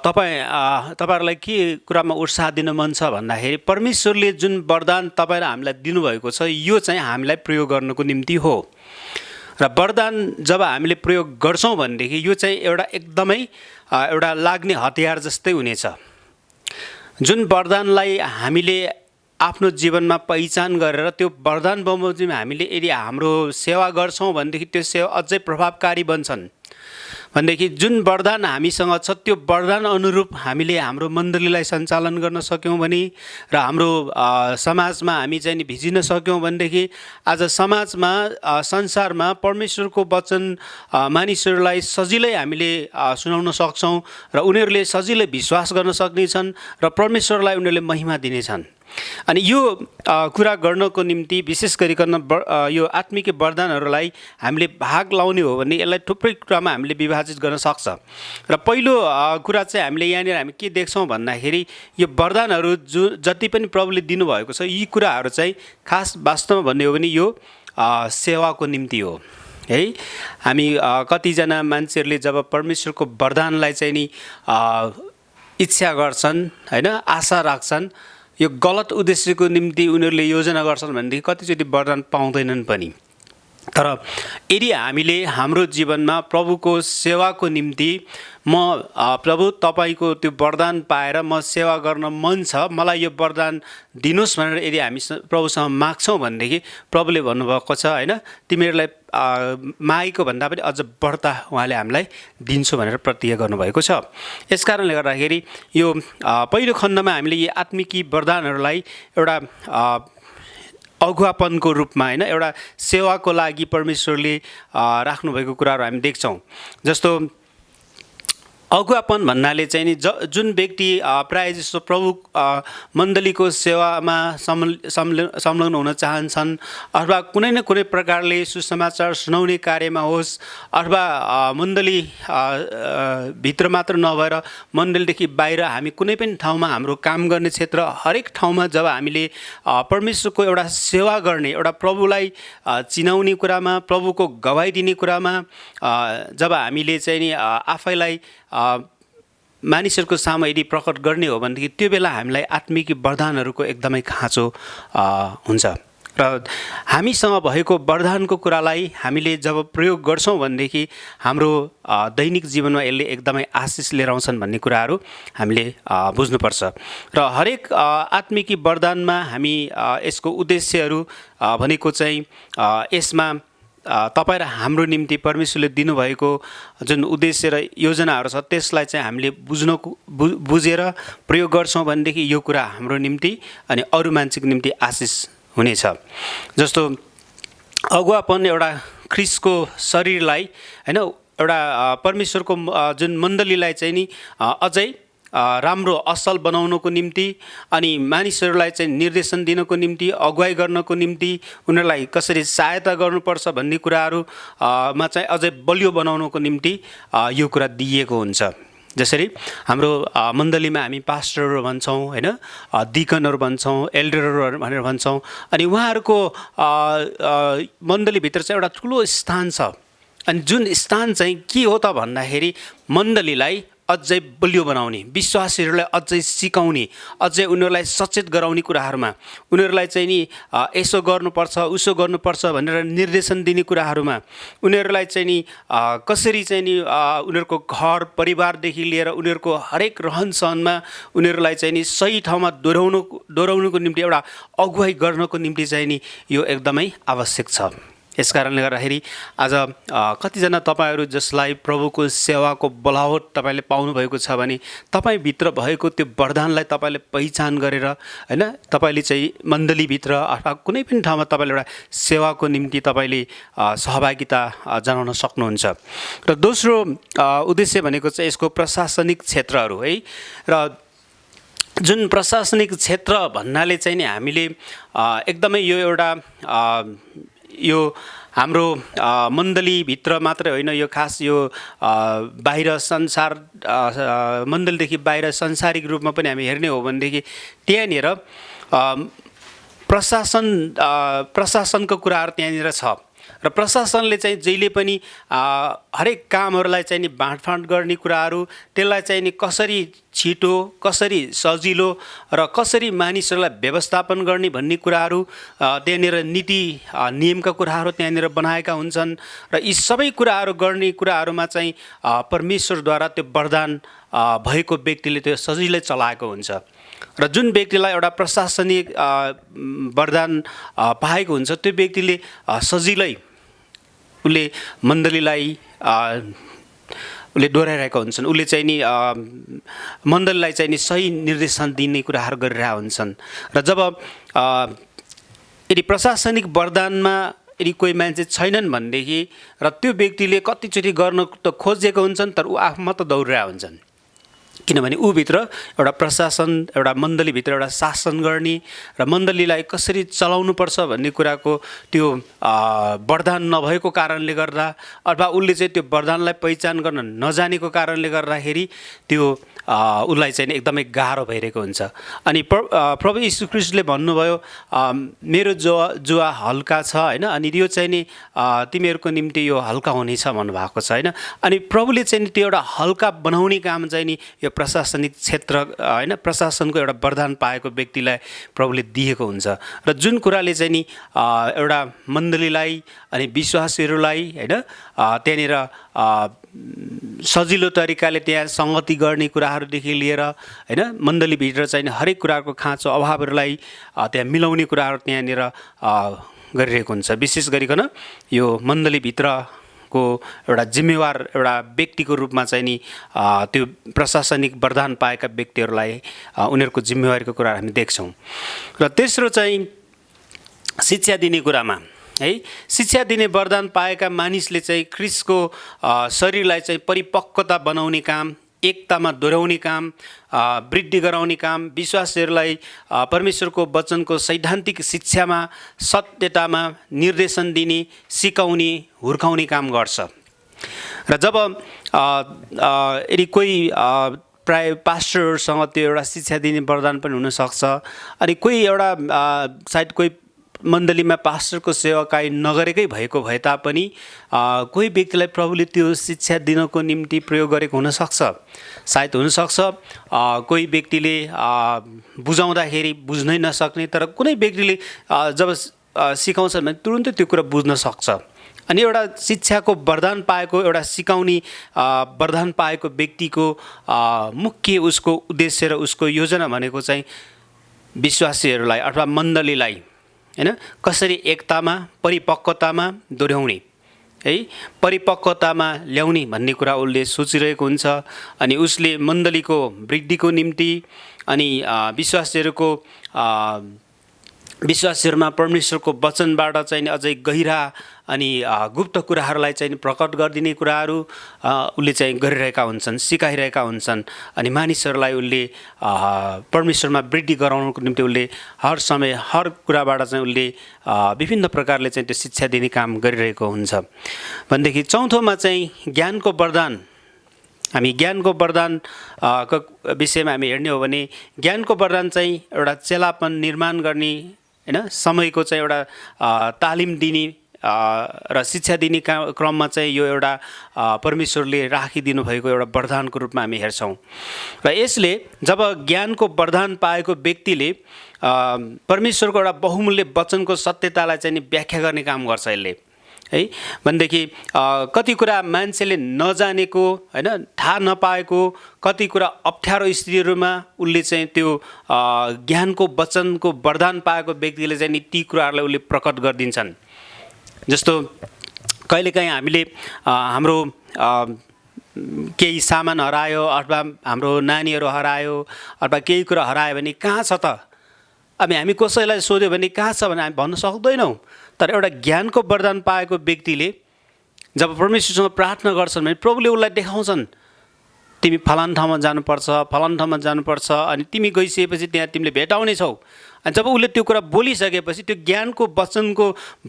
तपाईँहरूलाई के कुरामा उत्साह दिन मन छ भन्दाखेरि, परमेश्वरले जुन वरदान तपाईँ र हामीलाई दिनुभएको छ, यो चाहिँ हामीलाई प्रयोग गर्नको निम्ति हो। र वरदान जब हामीले प्रयोग गर्छौँ भनेदेखि यो चाहिँ एकदमै एउटा लाग्ने हतियार जस्तै हुनेछ। जुन वरदानलाई हामीले आफ्नो जीवनमा पहिचान गरेर त्यो वरदान बमोजिम हामीले यदि हाम्रो सेवा गर्छौँ भनेदेखि त्यो सेवा अझै प्रभावकारी बन्छन्। भनेदेखि जुन वरदान हामीसँग छ त्यो वरदान अनुरूप हामीले हाम्रो मण्डलीलाई सञ्चालन गर्न सक्यौँ भने र हाम्रो समाजमा हामी चाहिँ भिजिन सक्यौँ भनेदेखि आज समाजमा संसारमा परमेश्वरको वचन मानिसहरूलाई सजिलै हामीले सुनाउन सक्छौँ र उनीहरूले सजिलै विश्वास गर्न सक्नेछन् र परमेश्वरलाई उनीहरूले महिमा दिनेछन्। अनि यो कुरा गर्नको निम्ति विशेष गरिकन यो आत्मिक वरदानहरूलाई हामीले भाग लाउने हो भने यसलाई थुप्रै कुरामा हामीले विभाजित गर्न सक्छ। र पहिलो कुरा चाहिँ हामीले यहाँनिर हामी के देख्छौँ भन्दाखेरि, यो वरदानहरू जति पनि प्रभुले दिनुभएको छ, यी कुराहरू चाहिँ खास वास्तवमा भन्ने हो भने यो सेवाको निम्ति हो है। हामी कतिजना मान्छेहरूले जब परमेश्वरको वरदानलाई चाहिँ नि इच्छा गर्छन् होइन, आशा राख्छन्, यो गलत उद्देश्यको निम्ति उनीहरूले योजना गर्छन् भनेदेखि कतिचोटि वरदान पाउँदैनन् पनि। तर यदि हामीले हाम्रो जीवनमा प्रभुको सेवाको निम्ति प्रभु तपाईँको त्यो वरदान पाएर म सेवा गर्न मन छ, मलाई यो वरदान दिनुहोस् भनेर यदि हामी प्रभुसँग माग्छौँ भनेदेखि प्रभुले भन्नुभएको छ होइन, तिमीहरूलाई मागेको भन्दा पनि अझ बढ्ता उहाँले हामीलाई दिन्छु भनेर प्रतिज्ञा गर्नुभएको छ। यसकारणले गर्दाखेरि यो पहिलो खण्डमा हामीले यी आत्मिकी वरदानहरूलाई एउटा अगुवापनको रूपमा होइन, एउटा सेवाको लागि परमेश्वरले राख्नुभएको कुराहरू हामी देख्छौँ। जस्तो अगुवापन भन्नाले चाहिँ नि जुन व्यक्ति प्रायः जस्तो प्रभु मण्डलीको सेवामा संलग्न हुन चाहन्छन् अथवा कुनै न कुनै प्रकारले सुसमाचार सुनाउने कार्यमा होस् अथवा मण्डली भित्र मात्र नभएर मण्डलीदेखि बाहिर हामी कुनै पनि ठाउँमा हाम्रो काम गर्ने क्षेत्र हरेक ठाउँमा जब हामीले परमेश्वरको एउटा सेवा गर्ने एउटा प्रभुलाई चिनाउने कुरामा प्रभुको गवाई दिने कुरामा जब हामीले चाहिँ नि आफैलाई मानिसहरूको सामु यदि प्रकट गर्ने हो भनेदेखि त्यो बेला हामीलाई आत्मिक वरदानहरूको एकदमै खाँचो हुन्छ र हामीसँग भएको वरदानको कुरालाई हामीले जब प्रयोग गर्छौँ भनेदेखि हाम्रो दैनिक जीवनमा यसले एकदमै आशिष लिएर आउँछन् भन्ने कुराहरू हामीले बुझ्नुपर्छ र हरेक आत्मिक वरदानमा हामी यसको उद्देश्यहरू भनेको चाहिँ यसमा तपाईँ र हाम्रो निम्ति परमेश्वरले दिनुभएको जुन उद्देश्य र योजनाहरू छ त्यसलाई चाहिँ हामीले बुझेर प्रयोग गर्छौँ भनेदेखि यो कुरा हाम्रो निम्ति अनि अरू मान्छेको निम्ति आशिष हुनेछ। जस्तो अगुवापन एउटा ख्रिस्टको शरीरलाई हैन एउटा परमेश्वरको जुन मण्डलीलाई चाहिँ नि अझै राम्रो असल बनाउनको निम्ति अनि मानिसहरूलाई चाहिँ निर्देशन दिनको निम्ति अगुवाई गर्नको निम्ति उनीहरूलाई कसरी सहायता गर्नुपर्छ भन्ने कुराहरूमा चाहिँ अझै बलियो बनाउनको निम्ति यो कुरा दिइएको हुन्छ। जसरी हाम्रो मण्डलीमा हामी पास्टरहरू भन्छौँ हैन डिकनहरू भन्छौँ एल्डरहरू भनेर भन्छौँ अनि उहाँहरूको मण्डलीभित्र चाहिँ एउटा ठुलो स्थान छ अनि जुन स्थान चाहिँ के हो त भन्दाखेरि मण्डलीलाई अझै बलियो बनाउने विश्वासीहरूलाई अझै सिकाउने अझै उनीहरूलाई सचेत गराउने कुराहरूमा उनीहरूलाई चाहिँ नि यसो गर्नुपर्छ उसो गर्नुपर्छ भनेर निर्देशन दिने कुराहरूमा उनीहरूलाई चाहिँ नि कसरी चाहिँ नि उनीहरूको घर परिवारदेखि लिएर उनीहरूको हरेक रहनसहनमा उनीहरूलाई चाहिँ नि सही ठाउँमा दोहोऱ्याउनुको निम्ति एउटा अगुवाई गर्नको निम्ति चाहिँ नि यो एकदमै आवश्यक छ। यस कारणले गर्दाखेरि आज कतिजना तपाईँहरू जसलाई प्रभुको सेवाको बोलावट तपाईँले पाउनुभएको छ भने तपाईँभित्र भएको त्यो वरदानलाई तपाईँले पहिचान गरेर हैन तपाईँले चाहिँ मण्डलीभित्र अथवा कुनै पनि ठाउँमा तपाईँले एउटा सेवाको निम्ति तपाईँले सहभागिता जनाउन सक्नुहुन्छ। र दोस्रो उद्देश्य भनेको चाहिँ यसको प्रशासनिक क्षेत्रहरू है र जुन प्रशासनिक क्षेत्र भन्नाले चाहिँ नि हामीले एकदमै यो एउटा यो हाम्रो मण्डलीभित्र मात्रै होइन यो खास यो बाहिर संसार मण्डलीदेखि बाहिर सांसारिक रूपमा पनि हामी हेर्ने हो भनेदेखि त्यहाँनिर प्रशासनको कुराहरू त्यहाँनिर छ र प्रशासनले चाहिँ जहिले पनि हरेक कामहरूलाई चाहिँ नि बाँडफाँड गर्ने कुराहरू त्यसलाई चाहिँ नि कसरी छिटो कसरी सजिलो र कसरी मानिसहरूलाई व्यवस्थापन गर्ने भन्ने कुराहरू त्यहाँनिर नीति नियमका कुराहरू त्यहाँनिर बनाएका हुन्छन् र यी सबै कुराहरू गर्ने कुराहरूमा चाहिँ परमेश्वरद्वारा त्यो वरदान भएको व्यक्तिले त्यो सजिलै चलाएको हुन्छ र जुन व्यक्तिलाई एउटा प्रशासनिक वरदान पाएको हुन्छ त्यो व्यक्तिले सजिलै उसले मण्डलीलाई उसले दोहोऱ्याइरहेका हुन्छन् उसले चाहिँ नि मण्डलीलाई चाहिँ नि सही निर्देशन दिने कुराहरू गरिरहेका हुन्छन् र जब यदि प्रशासनिक वरदानमा यदि कोही मान्छे छैनन् भनेदेखि र त्यो व्यक्तिले कतिचोटि गर्न त खोजेको हुन्छन् तर ऊ आफूमा त दौडिरहेका हुन्छन् किनभने ऊभित्र एउटा प्रशासन एउटा मण्डलीभित्र एउटा शासन गर्ने र मण्डलीलाई कसरी चलाउनुपर्छ भन्ने कुराको त्यो वरदान नभएको कारणले गर्दा अथवा उसले चाहिँ त्यो वरदानलाई पहिचान गर्न नजानेको कारणले गर्दाखेरि त्यो उसलाई चाहिँ एकदमै गाह्रो भइरहेको हुन्छ। अनि प्रभु यीशु ख्रीष्टले भन्नुभयो मेरो जुवा हल्का छ हैन अनि यो चाहिँ नि तिमीहरूको निम्ति यो हल्का हुनेछ भन्नुभएको छ हैन अनि प्रभुले चाहिँ त्यो एउटा हल्का बनाउने काम चाहिँ नि यो प्रशासनिक क्षेत्र हैन प्रशासनको एउटा वरदान पाएको व्यक्तिलाई प्रभुले दिएको हुन्छ र जुन कुराले चाहिँ नि एउटा मण्डलीलाई अनि विश्वासीहरूलाई हैन त्यहाँनिर सजिलो तरिकाले त्यहाँ सङ्गति गर्ने कुराहरूदेखि लिएर हैन मण्डलीभित्र चाहिँ हरेक कुराको खाँचो अभावहरूलाई त्यहाँ मिलाउने कुराहरू त्यहाँनिर गरिरहेको हुन्छ। विशेष गरिकन यो मण्डलीभित्रको एउटा जिम्मेवार एउटा व्यक्तिको रूपमा चाहिँ नि त्यो प्रशासनिक वरदान पाएका व्यक्तिहरूलाई उनीहरूको जिम्मेवारीको कुराहरू हामी देख्छौँ। र तेस्रो चाहिँ शिक्षा दिने कुरामा है शिक्षा दिने वरदान पाएका मानिसले चाहिँ ख्रीष्टको शरीरलाई चाहिँ परिपक्वता बनाउने काम एकतामा दोहोऱ्याउने काम, वृद्धि गराउने काम, विश्वासीहरूलाई परमेश्वरको वचनको सैद्धान्तिक शिक्षामा, सत्यतामा निर्देशन दिने, सिकाउने, हुर्काउने काम गर्छ। र जब यदि कोही प्राय पास्टरहरूसँग त्यो एउटा शिक्षा दिने वरदान पनि हुनसक्छ, अनि कोही एउटा सायद कोही मण्डलीमा पास्टरको सेवाकाई नगरेकै भएको भए तापनि कोही व्यक्तिलाई प्रभुले त्यो शिक्षा दिनको निम्ति प्रयोग गरेको हुनसक्छ। सायद हुनसक्छ कोही व्यक्तिले बुझाउँदाखेरि बुझ्नै नसक्ने, तर कुनै व्यक्तिले जब सिकाउँछन् भने तुरुन्तै त्यो कुरा बुझ्न सक्छ। अनि एउटा शिक्षाको वरदान पाएको, एउटा सिकाउने वरदान पाएको व्यक्तिको मुख्य उसको उद्देश्य र उसको योजना भनेको चाहिँ विश्वासीहरूलाई अथवा मण्डलीलाई हैन कसरी एकतामा, परिपक्वतामा दोहोऱ्याउने है, परिपक्वतामा ल्याउने भन्ने कुरा उसले सोचिरहेको हुन्छ। अनि उसले मण्डलीको वृद्धिको निम्ति अनि विश्वासीहरूमा परमेश्वरको वचनबाट चाहिँ अझै गहिरा अनि गुप्त कुराहरूलाई चाहिँ प्रकट गरिदिने कुराहरू उसले चाहिँ गरिरहेका हुन्छन्, सिकाइरहेका हुन्छन्। अनि मानिसहरूलाई उसले परमेश्वरमा वृद्धि गराउनको निम्ति उसले हर समय हर कुराबाट चाहिँ उसले विभिन्न प्रकारले चाहिँ त्यो शिक्षा दिने काम गरिरहेको हुन्छ। भनेदेखि चौथोमा चाहिँ ज्ञानको वरदान। हामी ज्ञानको वरदान को विषयमा हामी हेर्ने हो भने ज्ञानको वरदान चाहिँ एउटा चेलापन निर्माण गर्ने हैन समयको चाहिँ एउटा तालिम दिने र शिक्षा दिने क्रममा चाहिँ यो एउटा परमेश्वरले राखिदिनु भएको एउटा वरदानको रूपमा हामी हेर्छौँ। र यसले जब ज्ञानको वरदान पाएको व्यक्तिले परमेश्वरको एउटा बहुमूल्य वचनको सत्यतालाई चाहिँ व्याख्या गर्ने काम गर्छ यसले है। भनेदेखि कति कुरा मान्छेले नजानेको हैन, थाहा नपाएको कति कुरा अप्ठ्यारो स्थितिहरूमा उसले चाहिँ त्यो ज्ञानको वचनको वरदान पाएको व्यक्तिले चाहिँ ती कुराहरूलाई उसले प्रकट गरिदिन्छन्। जस्तो कहिलेकाहीँ हामीले हाम्रो केही सामान हरायो अथवा हाम्रो नानीहरू हरायो अथवा केही कुरा हरायो भने कहाँ छ त, अब हामी कसैलाई सोध्यो भने कहाँ छ भने हामी भन्न सक्दैनौँ। तर एउटा ज्ञानको वरदान पाएको व्यक्तिले जब परमेश्वरसँग प्रार्थना गर्छन् भने प्रभुले उसलाई देखाउँछन्, तिमी फलान ठाउँमा जानुपर्छ, फलान ठाउँमा जानुपर्छ, अनि तिमी गइसकेपछि त्यहाँ तिमीले भेटाउने छौ। अनि जब उसले त्यो कुरा बोलिसकेपछि त्यो ज्ञानको वचनको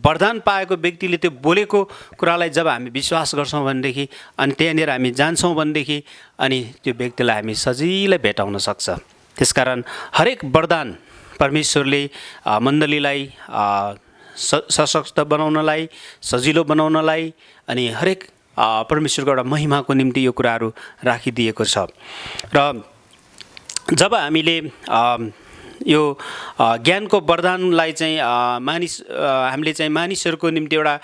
वरदान पाएको व्यक्तिले त्यो बोलेको कुरालाई जब हामी विश्वास गर्छौँ भनेदेखि अनि त्यहाँनिर हामी जान्छौँ भनेदेखि अनि त्यो व्यक्तिलाई हामी सजिलै भेटाउन सक्छ। त्यसकारण हरेक वरदान परमेश्वरले मण्डलीलाई सशक्त बनाउनलाई, सजिलो बनाउनलाई अनि हरेक परमेश्वरको एउटा महिमाको निम्ति यो कुराहरू राखिदिएको छ। र जब हामीले यो ज्ञानको वरदानलाई चाहिँ हामीले चाहिँ मानिसहरूको निम्ति एउटा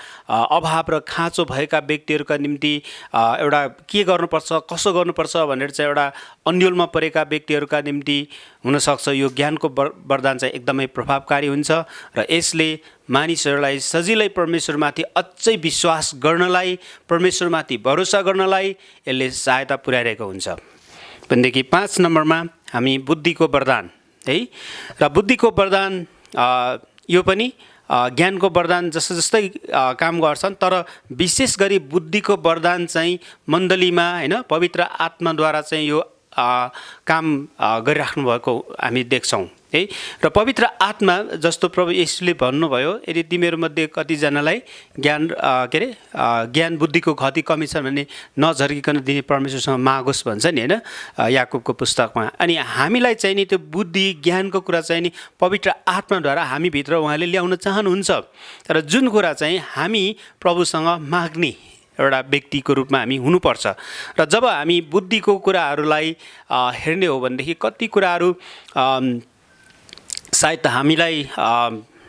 अभाव र खाँचो भएका व्यक्तिहरूका निम्ति एउटा के गर्नुपर्छ, कसो गर्नुपर्छ भनेर चाहिँ एउटा अन्योलमा परेका व्यक्तिहरूका निम्ति हुनसक्छ यो ज्ञानको वरदान चाहिँ एकदमै प्रभावकारी हुन्छ। र यसले मानिसहरूलाई सजिलै परमेश्वरमाथि अझै विश्वास गर्नलाई, परमेश्वरमाथि भरोसा गर्नलाई यसले सहायता पुर्याइरहेको हुन्छ। भनेदेखि 5 नम्बरमा हामी बुद्धिको वरदान है। र बुद्धिको वरदान यो पनि ज्ञानको वरदान जस्तै काम गर्छन्, तर विशेष गरी बुद्धिको वरदान चाहिँ मण्डलीमा हैन पवित्र आत्माद्वारा चाहिँ यो काम गरिराख्नु भएको हामी देख्छौँ है। र पवित्र आत्मा जस्तो प्रभु येशूले भन्नुभयो, यदि तिमीहरूमध्ये कतिजनालाई ज्ञान बुद्धिको खती कमी छ भने नझर्किकन दिने परमेश्वरसँग मागोस् भन्छ नि हैन याकुबको पुस्तकमा। अनि हामीलाई चाहिँ नि त्यो बुद्धि ज्ञानको कुरा चाहिँ नि पवित्र आत्माद्वारा हामीभित्र उहाँले ल्याउन चाहनुहुन्छ। तर जुन कुरा चाहिँ हामी प्रभुसँग माग्ने एउटा व्यक्तिको रूपमा हामी हुनुपर्छ। र जब हामी बुद्धिको कुराहरूलाई हेर्ने हो भनेदेखि कति कुराहरू सायद हामीलाई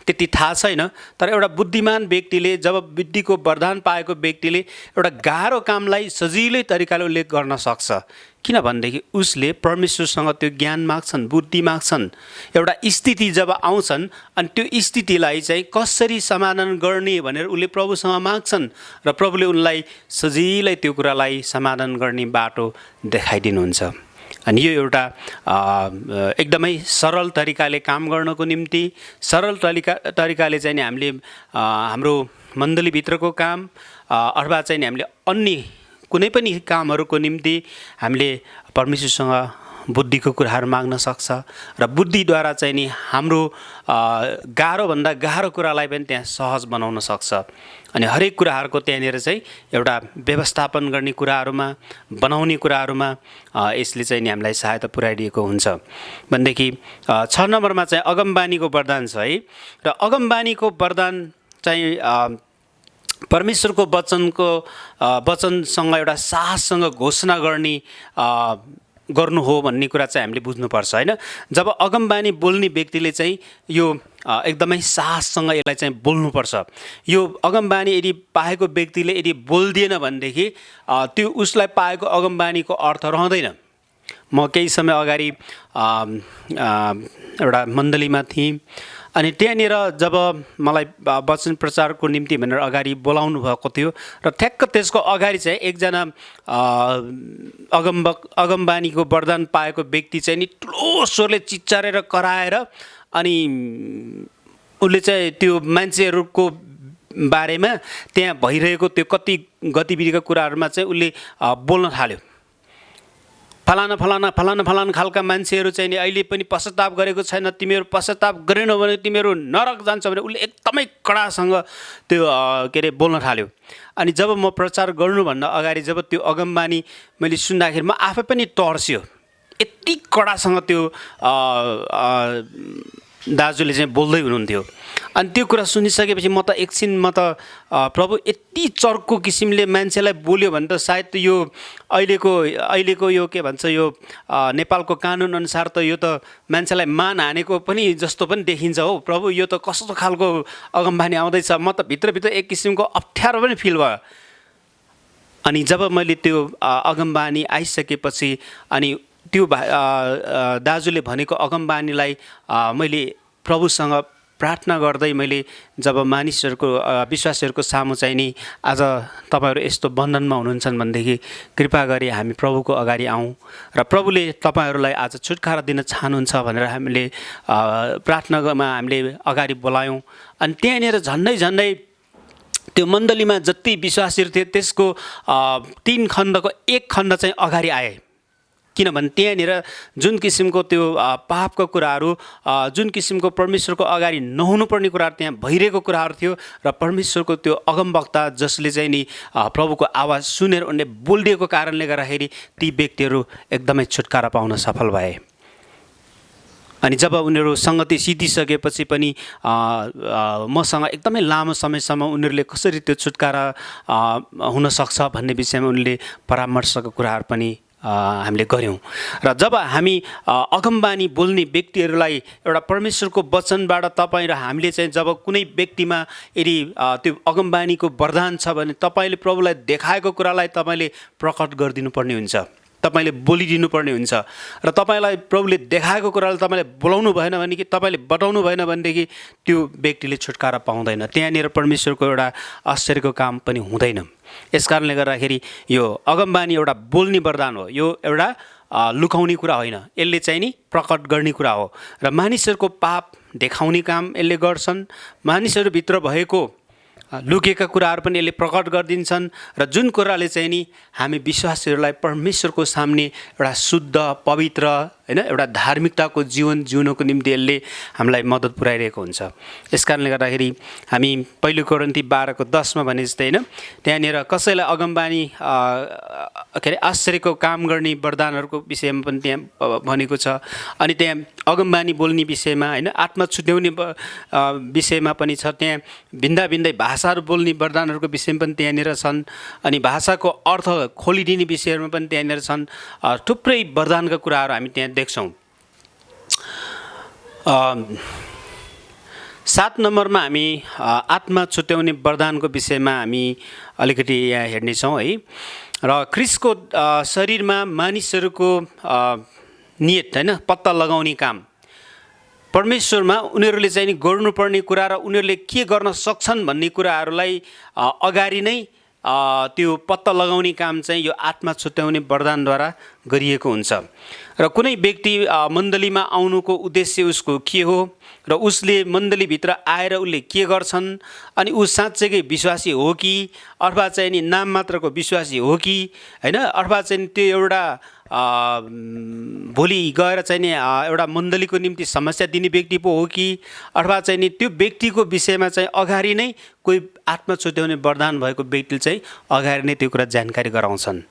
त्यति थाहा छैन, तर एउटा बुद्धिमान व्यक्तिले जब बुद्धिको वरदान पाएको व्यक्तिले एउटा गाह्रो कामलाई सजिलै तरिकाले उसले गर्न सक्छ। किनभनेदेखि उसले परमेश्वरसँग त्यो ज्ञान माग्छन्, बुद्धि माग्छन्। एउटा स्थिति जब आउँछन् अनि त्यो स्थितिलाई चाहिँ कसरी समाधान गर्ने भनेर उसले प्रभुसँग माग्छन् र प्रभुले उनलाई सजिलै त्यो कुरालाई समाधान गर्ने बाटो देखाइदिनुहुन्छ। अनि यो एउटा एकदमै सरल तरिकाले काम गर्नको निम्ति, सरल तरिकाले चाहिँ हामीले हाम्रो मण्डलीभित्रको काम अथवा चाहिँ हामीले अन्य कुनै पनि कामहरूको निम्ति हामीले परमेश्वरसँग बुद्धिको कुराहरू माग्न सक्छ र बुद्धिद्वारा चाहिँ नि हाम्रो गाह्रोभन्दा गाह्रो कुरालाई पनि त्यहाँ सहज बनाउन सक्छ। अनि हरेक कुराहरूको त्यहाँनिर चाहिँ एउटा व्यवस्थापन गर्ने कुराहरूमा बनाउने कुराहरूमा यसले चाहिँ नि हामीलाई सहायता पुर्याइदिएको हुन्छ। भनेदेखि 6 नम्बरमा चाहिँ अगमबानीको वरदान छ है। र अगमबानीको वरदान चाहिँ परमेश्वरको वचनसँग एउटा साहससँग घोषणा गर्नु हो भन्ने कुरा चाहिँ हामीले बुझ्नुपर्छ होइन। जब अगमबानी बोल्ने व्यक्तिले चाहिँ यो एकदमै साहससँग यसलाई चाहिँ बोल्नुपर्छ। यो अगमबानी यदि पाएको व्यक्तिले यदि बोल्दिएन भनेदेखि त्यो उसलाई पाएको अगमबानीको अर्थ रहँदैन। म केही समय अगाडि एउटा मण्डलीमा थिएँ अनि त्यहाँनिर जब मलाई वचन प्रचारको निम्ति भनेर अगाडि बोलाउनु भएको थियो र ठ्याक्क त्यसको अगाडि चाहिँ एकजना अगमबानीको वरदान पाएको व्यक्ति चाहिँ नि ठुलो स्वरले चिच्चारेर कराएर अनि उसले चाहिँ त्यो मान्छेहरूको बारेमा त्यहाँ भइरहेको त्यो कति गतिविधिका कुराहरूमा चाहिँ उसले बोल्न थाल्यो। फलाना फलाना फलाना फलाना खालका मान्छेहरू चाहिँ नि अहिले पनि पश्चाताप गरेको छैन, तिमीहरू पश्चाताप गरेनौ भने तिमीहरू नरक जान्छ भने उसले एकदमै कडासँग त्यो के अरे बोल्न थाल्यो। अनि जब म प्रचार गर्नुभन्दा अगाडि जब त्यो अगमबानी मैले सुन्दाखेरि म आफै पनि तर्स्यो। यति कडासँग त्यो दाजुले चाहिँ बोल्दै हुनुहुन्थ्यो। अनि त्यो कुरा सुनिसकेपछि म त प्रभु यति चर्को किसिमले मान्छेलाई बोल्यो भने त सायद यो अहिलेको यो के भन्छ यो नेपालको कानुन अनुसार त यो त मान्छेलाई मान हानेको पनि जस्तो पनि देखिन्छ हो प्रभु। यो त कस्तो खालको अगमबानी आउँदैछ, म त भित्रभित्र एक किसिमको अप्ठ्यारो पनि फिल भयो। अनि जब मैले त्यो अगमबानी आइसकेपछि अनि त्यो दाजुले भनेको अगमबानीलाई मैले प्रभुसँग प्रार्थना गर्दै मैले जब मानिसहरूको विश्वासीहरूको सामु चाहिँ नि आज तपाईँहरू यस्तो बन्धनमा हुनुहुन्छन् भनेदेखि कृपा गरी हामी प्रभुको अगाडि आउँ र प्रभुले तपाईँहरूलाई आज छुटकारा दिन चाहनुहुन्छ भनेर हामीले प्रार्थनामा हामीले अगाडि बोलायौँ। अनि त्यहाँनिर झन्डै त्यो मण्डलीमा जति विश्वासीहरू थिए त्यसको 3 खण्डको 1 खण्ड चाहिँ अगाडि आए। किनभने त्यहाँनिर जुन किसिमको त्यो पापको कुराहरू जुन किसिमको परमेश्वरको अगाडि नहुनुपर्ने कुराहरू त्यहाँ भइरहेको कुराहरू थियो र परमेश्वरको त्यो अगमवक्ता जसले चाहिँ नि प्रभुको आवाज सुनेर उनले बोलिदिएको कारणले गर्दाखेरि ती व्यक्तिहरू एकदमै छुटकारा पाउन सफल भए। अनि जब उनीहरू सङ्गति सिद्धिसकेपछि पनि मसँग एकदमै लामो समयसम्म उनीहरूले कसरी त्यो छुटकारा हुन सक्छ भन्ने विषयमा उनले परामर्शको कुराहरू पनि हामीले गऱ्यौँ। र जब हामी अगमबानी बोल्ने व्यक्तिहरूलाई एउटा परमेश्वरको वचनबाट तपाईँ र हामीले चाहिँ जब कुनै व्यक्तिमा यदि त्यो अगमबानीको वरदान छ भने तपाईँले प्रभुलाई देखाएको कुरालाई तपाईँले प्रकट गरिदिनु पर्ने हुन्छ, तपाईँले बोलिदिनु पर्ने हुन्छ। र तपाईँलाई प्रभुले देखाएको कुरालाई तपाईँले बोलाउनु भएन भने कि तपाईँले बताउनु भएन भनेदेखि त्यो व्यक्तिले छुटकारा पाउँदैन। त्यहाँनिर परमेश्वरको एउटा आश्चर्यको काम पनि हुँदैन। यस कारणले गर्दाखेरि यो अगमबानी एउटा बोल्ने वरदान हो, यो एउटा लुकाउने कुरा होइन, यसले चाहिँ नि प्रकट गर्ने कुरा हो। र मानिसहरूको पाप देखाउने काम यसले गर्छन्, मानिसहरूभित्र भएको लुकेका कुराहरू पनि यसले प्रकट गरिदिन्छन्। र जुन कुराले चाहिँ नि हामी विश्वासीहरूलाई परमेश्वरको सामने एउटा शुद्ध पवित्र होइन एउटा धार्मिकताको जीवन जिउनको निम्ति यसले हामीलाई मद्दत पुर्याइरहेको हुन्छ। यस कारणले गर्दाखेरि हामी पहिलो कोरिन्थी 12:10 भने जस्तै होइन त्यहाँनिर कसैलाई अगमबानी के अरे आश्चर्यको काम गर्ने वरदानहरूको विषयमा पनि त्यहाँ भनेको छ। अनि त्यहाँ अगमबानी बोल्ने विषयमा होइन आत्मा छुट्याउने विषयमा पनि छ। त्यहाँ भिन्दै भाषाहरू बोल्ने वरदानहरूको विषयमा पनि त्यहाँनिर छन्। अनि भाषाको अर्थ खोलिदिने विषयहरूमा पनि त्यहाँनिर छन्। थुप्रै वरदानका कुराहरू हामी त्यहाँ देख्छौँ। 7 नम्बरमा हामी आत्मा छुट्याउने वरदानको विषयमा हामी अलिकति यहाँ हेर्नेछौँ है। र ख्रीष्टको शरीरमा मानिसहरूको नियत होइन पत्ता लगाउने काम परमेश्वरमा उनीहरूले चाहिँ नि गर्नुपर्ने कुरा र उनीहरूले के गर्न सक्छन् भन्ने कुराहरूलाई अगाडि नै त्यो पत्ता लगाउने काम चाहिँ यो आत्मा छुट्याउने वरदानद्वारा गरिएको हुन्छ। र कुनै व्यक्ति मण्डलीमा आउनुको उद्देश्य उसको के हो र उसले मण्डलीभित्र आएर उसले के गर्छन्, अनि ऊ साँच्चैकै विश्वासी हो कि अथवा चाहिँ नि नाम मात्रको विश्वासी हो कि होइन, अथवा चाहिँ त्यो एउटा भोलि गएर चाहिँ नि एउटा मण्डलीको निम्ति समस्या दिने व्यक्ति पो हो कि अथवा चाहिँ नि त्यो व्यक्तिको विषयमा चाहिँ अगाडि नै कोही आत्मा छुट्याउने वरदान भएको व्यक्तिले चाहिँ अगाडि नै त्यो कुरा जानकारी गराउँछन्।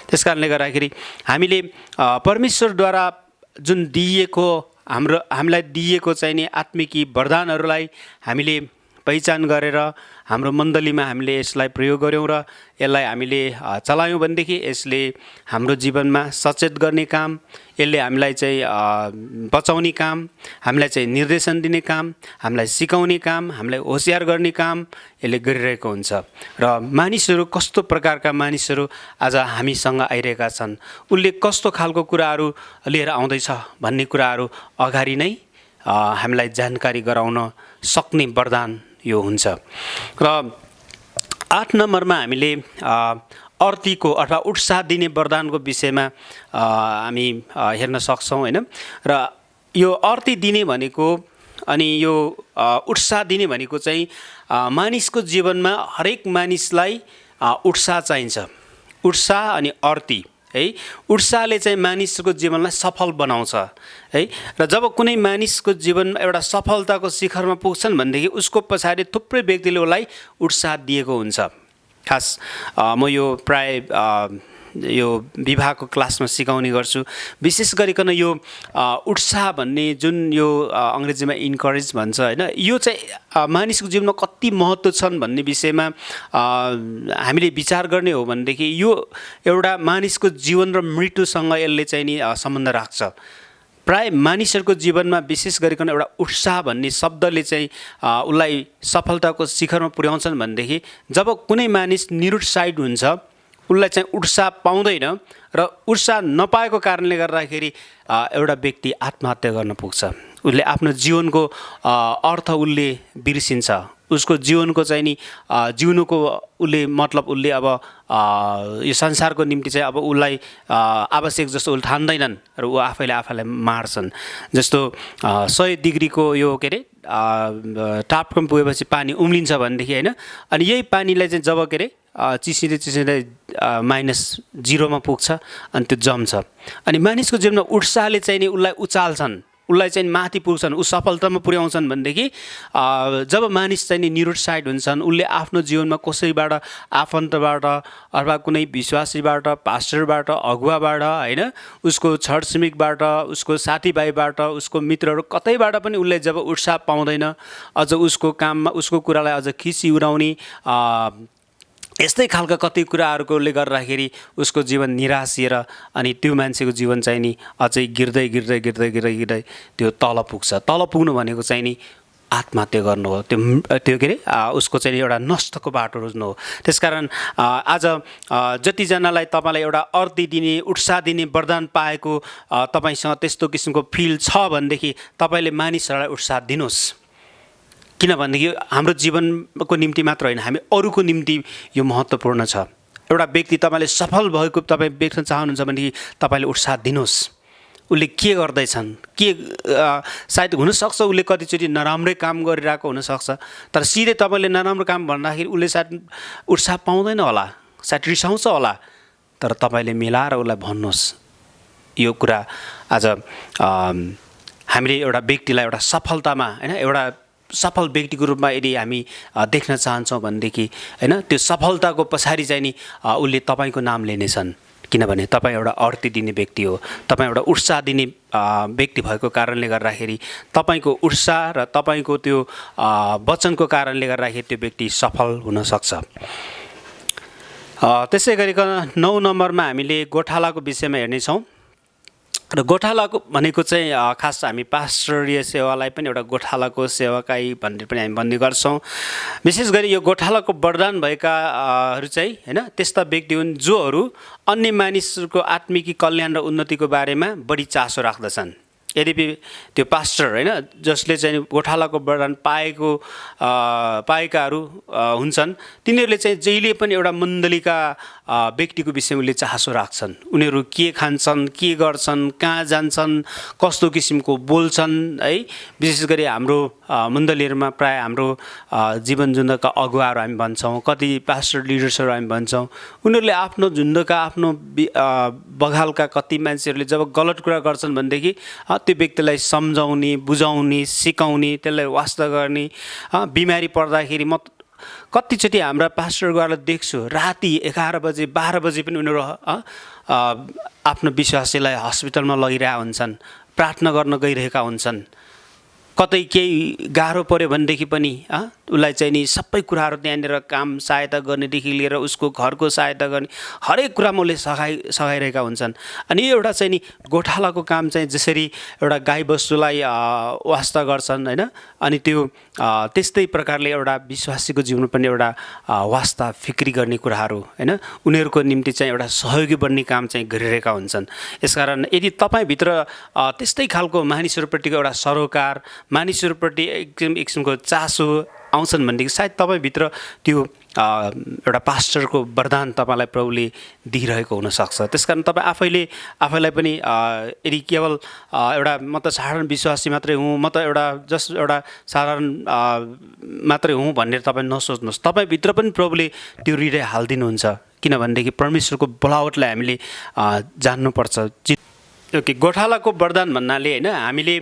त्यस कारणले गर्दाखेरि हामीले परमेश्वरद्वारा जुन दिइएको हामीलाई दिइएको चाहिँ नि आत्मिकी वरदानहरूलाई हामीले पहिचान गरेर हाम्रो मण्डलीमा हामीले यसलाई प्रयोग गऱ्यौँ र यसलाई हामीले चलायौँ भनेदेखि यसले हाम्रो जीवनमा सचेत गर्ने काम, यसले हामीलाई चाहिँ बचाउने काम, हामीलाई चाहिँ निर्देशन दिने काम, हामीलाई सिकाउने काम, हामीलाई होसियार गर्ने काम यसले गरिरहेको हुन्छ। र मानिसहरू कस्तो प्रकारका मानिसहरू आज हामीसँग आइरहेका छन्, उसले कस्तो खालको कुराहरू लिएर आउँदैछ भन्ने कुराहरू अगाडि नै हामीलाई जानकारी गराउन सक्ने वरदान यो हुन्छ। र 8 नम्बरमा हामीले अर्तीको अथवा उत्साह दिने वरदानको विषयमा हामी हेर्न सक्छौँ होइन। र यो अर्ती दिने भनेको अनि यो उत्साह दिने भनेको चाहिँ मानिसको जीवनमा हरेक मानिसलाई उत्साह चाहिन्छ। उत्साह अनि अर्ती है, उत्साहले चाहिँ मानिसको जीवनलाई सफल बनाउँछ है। र जब कुनै मानिसको जीवन एउटा सफलताको शिखरमा पुग्छन् भनेदेखि उसको पछाडि थुप्रै व्यक्तिले उसलाई उत्साह दिएको हुन्छ। खास म यो प्राय यो विवाहको क्लासमा सिकाउने गर्छु। विशेष गरिकन यो उत्साह भन्ने जुन यो अङ्ग्रेजीमा इन्करेज भन्छ होइन, यो चाहिँ मानिसको जीवनमा कति महत्त्व छन् भन्ने विषयमा हामीले विचार गर्ने हो भनेदेखि यो एउटा मानिसको जीवन र मृत्युसँग यसले चाहिँ नि सम्बन्ध राख्छ। प्राय मानिसहरूको जीवनमा विशेष गरिकन एउटा उत्साह भन्ने शब्दले चाहिँ उसलाई सफलताको शिखरमा पुर्याउँछन् भनेदेखि जब कुनै मानिस निरुत्साहित हुन्छ, उसलाई चाहिँ उत्साह पाउँदैन र उत्साह नपाएको कारणले गर्दाखेरि एउटा व्यक्ति आत्महत्या गर्न पुग्छ। उसले आफ्नो जीवनको अर्थ उसले बिर्सिन्छ, उसको जीवनको चाहिँ नि जिउनुको उसले मतलब उसले अब यो संसारको निम्ति चाहिँ अब उसलाई आवश्यक जस्तो उसले ठान्दैनन् र ऊ आफैले मार्छन्। जस्तो 100 डिग्रीको यो के अरे तापक्रम पुगेपछि पानी उम्लिन्छ भनेदेखि होइन, अनि यही पानीलाई चाहिँ जब के अरे चिसिँदै -0 पुग्छ अनि त्यो जम्छ। अनि मानिसको जीवनमा उत्साहले चाहिँ नि उसलाई उचाल्छन्, उसलाई चाहिँ माथि पुग्छन्, ऊ सफलतामा पुर्याउँछन् भनेदेखि जब मानिस चाहिँ नि निरुत्साहित हुन्छन्, उसले आफ्नो जीवनमा कसैबाट आफन्तबाट अथवा कुनै विश्वासीबाट, पास्टरबाट, अगुवाबाट होइन, उसको छरछिमेकबाट, उसको साथीभाइबाट, उसको मित्रहरू कतैबाट पनि उसले जब उत्साह पाउँदैन, अझ उसको काममा उसको कुरालाई अझ खिसी उडाउने यस्तै खालका कति कुराहरूकोले गर्दाखेरि उसको जीवन निराशिएर अनि त्यो मान्छेको जीवन चाहिँ नि अझै गिर्दै त्यो तल पुग्छ। तल पुग्नु भनेको चाहिँ नि आत्महत्या गर्नु हो, त्यो के अरे उसको चाहिँ एउटा नष्टको बाटो रोज्नु हो। त्यसकारण आज जतिजनालाई तपाईँलाई एउटा अर्ती दिने, उत्साह दिने वरदान पाएको तपाईँसँग त्यस्तो किसिमको फिल छ भनेदेखि तपाईँले मानिसहरूलाई उत्साह दिनुहोस्। किनभनेदेखि हाम्रो जीवनको निम्ति मात्र होइन, हामी अरूको निम्ति यो महत्त्वपूर्ण छ। एउटा व्यक्ति तपाईँले सफल भएको तपाईँ देख्न चाहनुहुन्छ भनेदेखि तपाईँले उत्साह दिनुहोस्। उसले के गर्दैछन्, के सायद हुनसक्छ उसले कतिचोटि नराम्रै काम गरिरहेको हुनसक्छ, तर सिधै तपाईँले नराम्रो काम भन्दाखेरि उसले सायद उत्साह पाउँदैन होला, सायद रिसाउँछ होला, तर तपाईँले मिलाएर उसलाई भन्नुहोस् यो कुरा। आज हामीले एउटा व्यक्तिलाई एउटा सफलतामा होइन, एउटा सफल व्यक्तिको रूपमा यदि हामी देख्न चाहन्छौँ भनेदेखि होइन, त्यो सफलताको पछाडि चाहिँ नि उसले तपाईँको नाम लिनेछन्। किनभने तपाईँ एउटा अर्ती दिने व्यक्ति हो, तपाईँ एउटा उत्साह दिने व्यक्ति भएको कारणले गर्दाखेरि तपाईँको उत्साह र तपाईँको त्यो वचनको कारणले गर्दाखेरि त्यो व्यक्ति सफल हुनसक्छ। त्यसै गरिकन 9 नम्बरमा हामीले गोठालाको विषयमा हेर्नेछौँ। र गोठालाको भनेको चाहिँ खास हामी पास्टरीय सेवालाई पनि एउटा गोठालाको सेवाकाई भनेर पनि हामी भन्ने गर्छौँ। विशेष गरी यो गोठालाको वरदान भएकाहरू चाहिँ होइन त्यस्ता व्यक्ति हुन् जोहरू अन्य मानिसहरूको आत्मिकी कल्याण र उन्नतिको बारेमा बढी चासो राख्दछन्। यद्यपि त्यो पास्टर होइन जसले चाहिँ गोठालाको वरदान पाएकाहरू हुन्छन्, तिनीहरूले चाहिँ जहिले पनि एउटा मण्डलीका व्यक्तिको विषयमा उसले चासो राख्छन्। उनीहरू के खान्छन्, के गर्छन्, कहाँ जान्छन्, कस्तो किसिमको बोल्छन् है। विशेष गरी हाम्रो मण्डलीहरूमा प्राय हाम्रो जीवन जुन्दका अगुवाहरू हामी भन्छौँ, कति पास्टर लिडर्सहरू हामी भन्छौँ, उनीहरूले आफ्नो झुन्डका आफ्नो बगालका कति मान्छेहरूले जब गलत कुरा गर्छन् भनेदेखि त्यो व्यक्तिलाई सम्झाउने, बुझाउने, सिकाउने, त्यसलाई वास्ता गर्ने। बिमारी पर्दाखेरि म कतिचोटि हाम्रा पास्टरहरूलाई देख्छु, राति 11 बजे 12 बजे पनि उनीहरू आफ्नो विश्वासीलाई हस्पिटलमा लगिरहेका हुन्छन्, प्रार्थना गर्न गइरहेका हुन्छन्। कतै केही गाह्रो पर्यो भनेदेखि पनि उसलाई चाहिँ नि सबै कुराहरू त्यहाँनिर काम सहायता गर्नेदेखि लिएर उसको घरको सहायता गर्ने हरेक कुरामा उसले सघाइरहेका हुन्छन्। अनि यो एउटा चाहिँ नि गोठालाको काम चाहिँ जसरी एउटा गाईबस्तुलाई वास्ता गर्छन् होइन, अनि त्यो त्यस्तै प्रकारले एउटा विश्वासीको जीवनमा पनि एउटा वास्ता फिक्री गर्ने कुराहरू होइन, उनीहरूको निम्ति चाहिँ एउटा सहयोगी बन्ने काम चाहिँ गरिरहेका हुन्छन्। यसकारण यदि तपाईँभित्र त्यस्तै खालको मानिसहरूप्रतिको एउटा सरोकार, मानिसहरूप्रति एकदम एक किसिमको चासो आउँछन् भनेदेखि सायद तपाईँभित्र त्यो एउटा पास्टरको वरदान तपाईँलाई प्रभुले दिइरहेको हुनसक्छ। त्यसकारण तपाईँ आफैलाई पनि यदि केवल एउटा म त साधारण विश्वासी मात्रै हुँ, म त एउटा साधारण मात्रै हुँ भनेर तपाईँ नसोच्नुहोस्। तपाईँभित्र पनि प्रभुले त्यो हृदय हालिदिनुहुन्छ, किनभनेदेखि परमेश्वरको बोलावटलाई हामीले जान्नुपर्छ। ओके, गोठालाको वरदान भन्नाले होइन, हामीले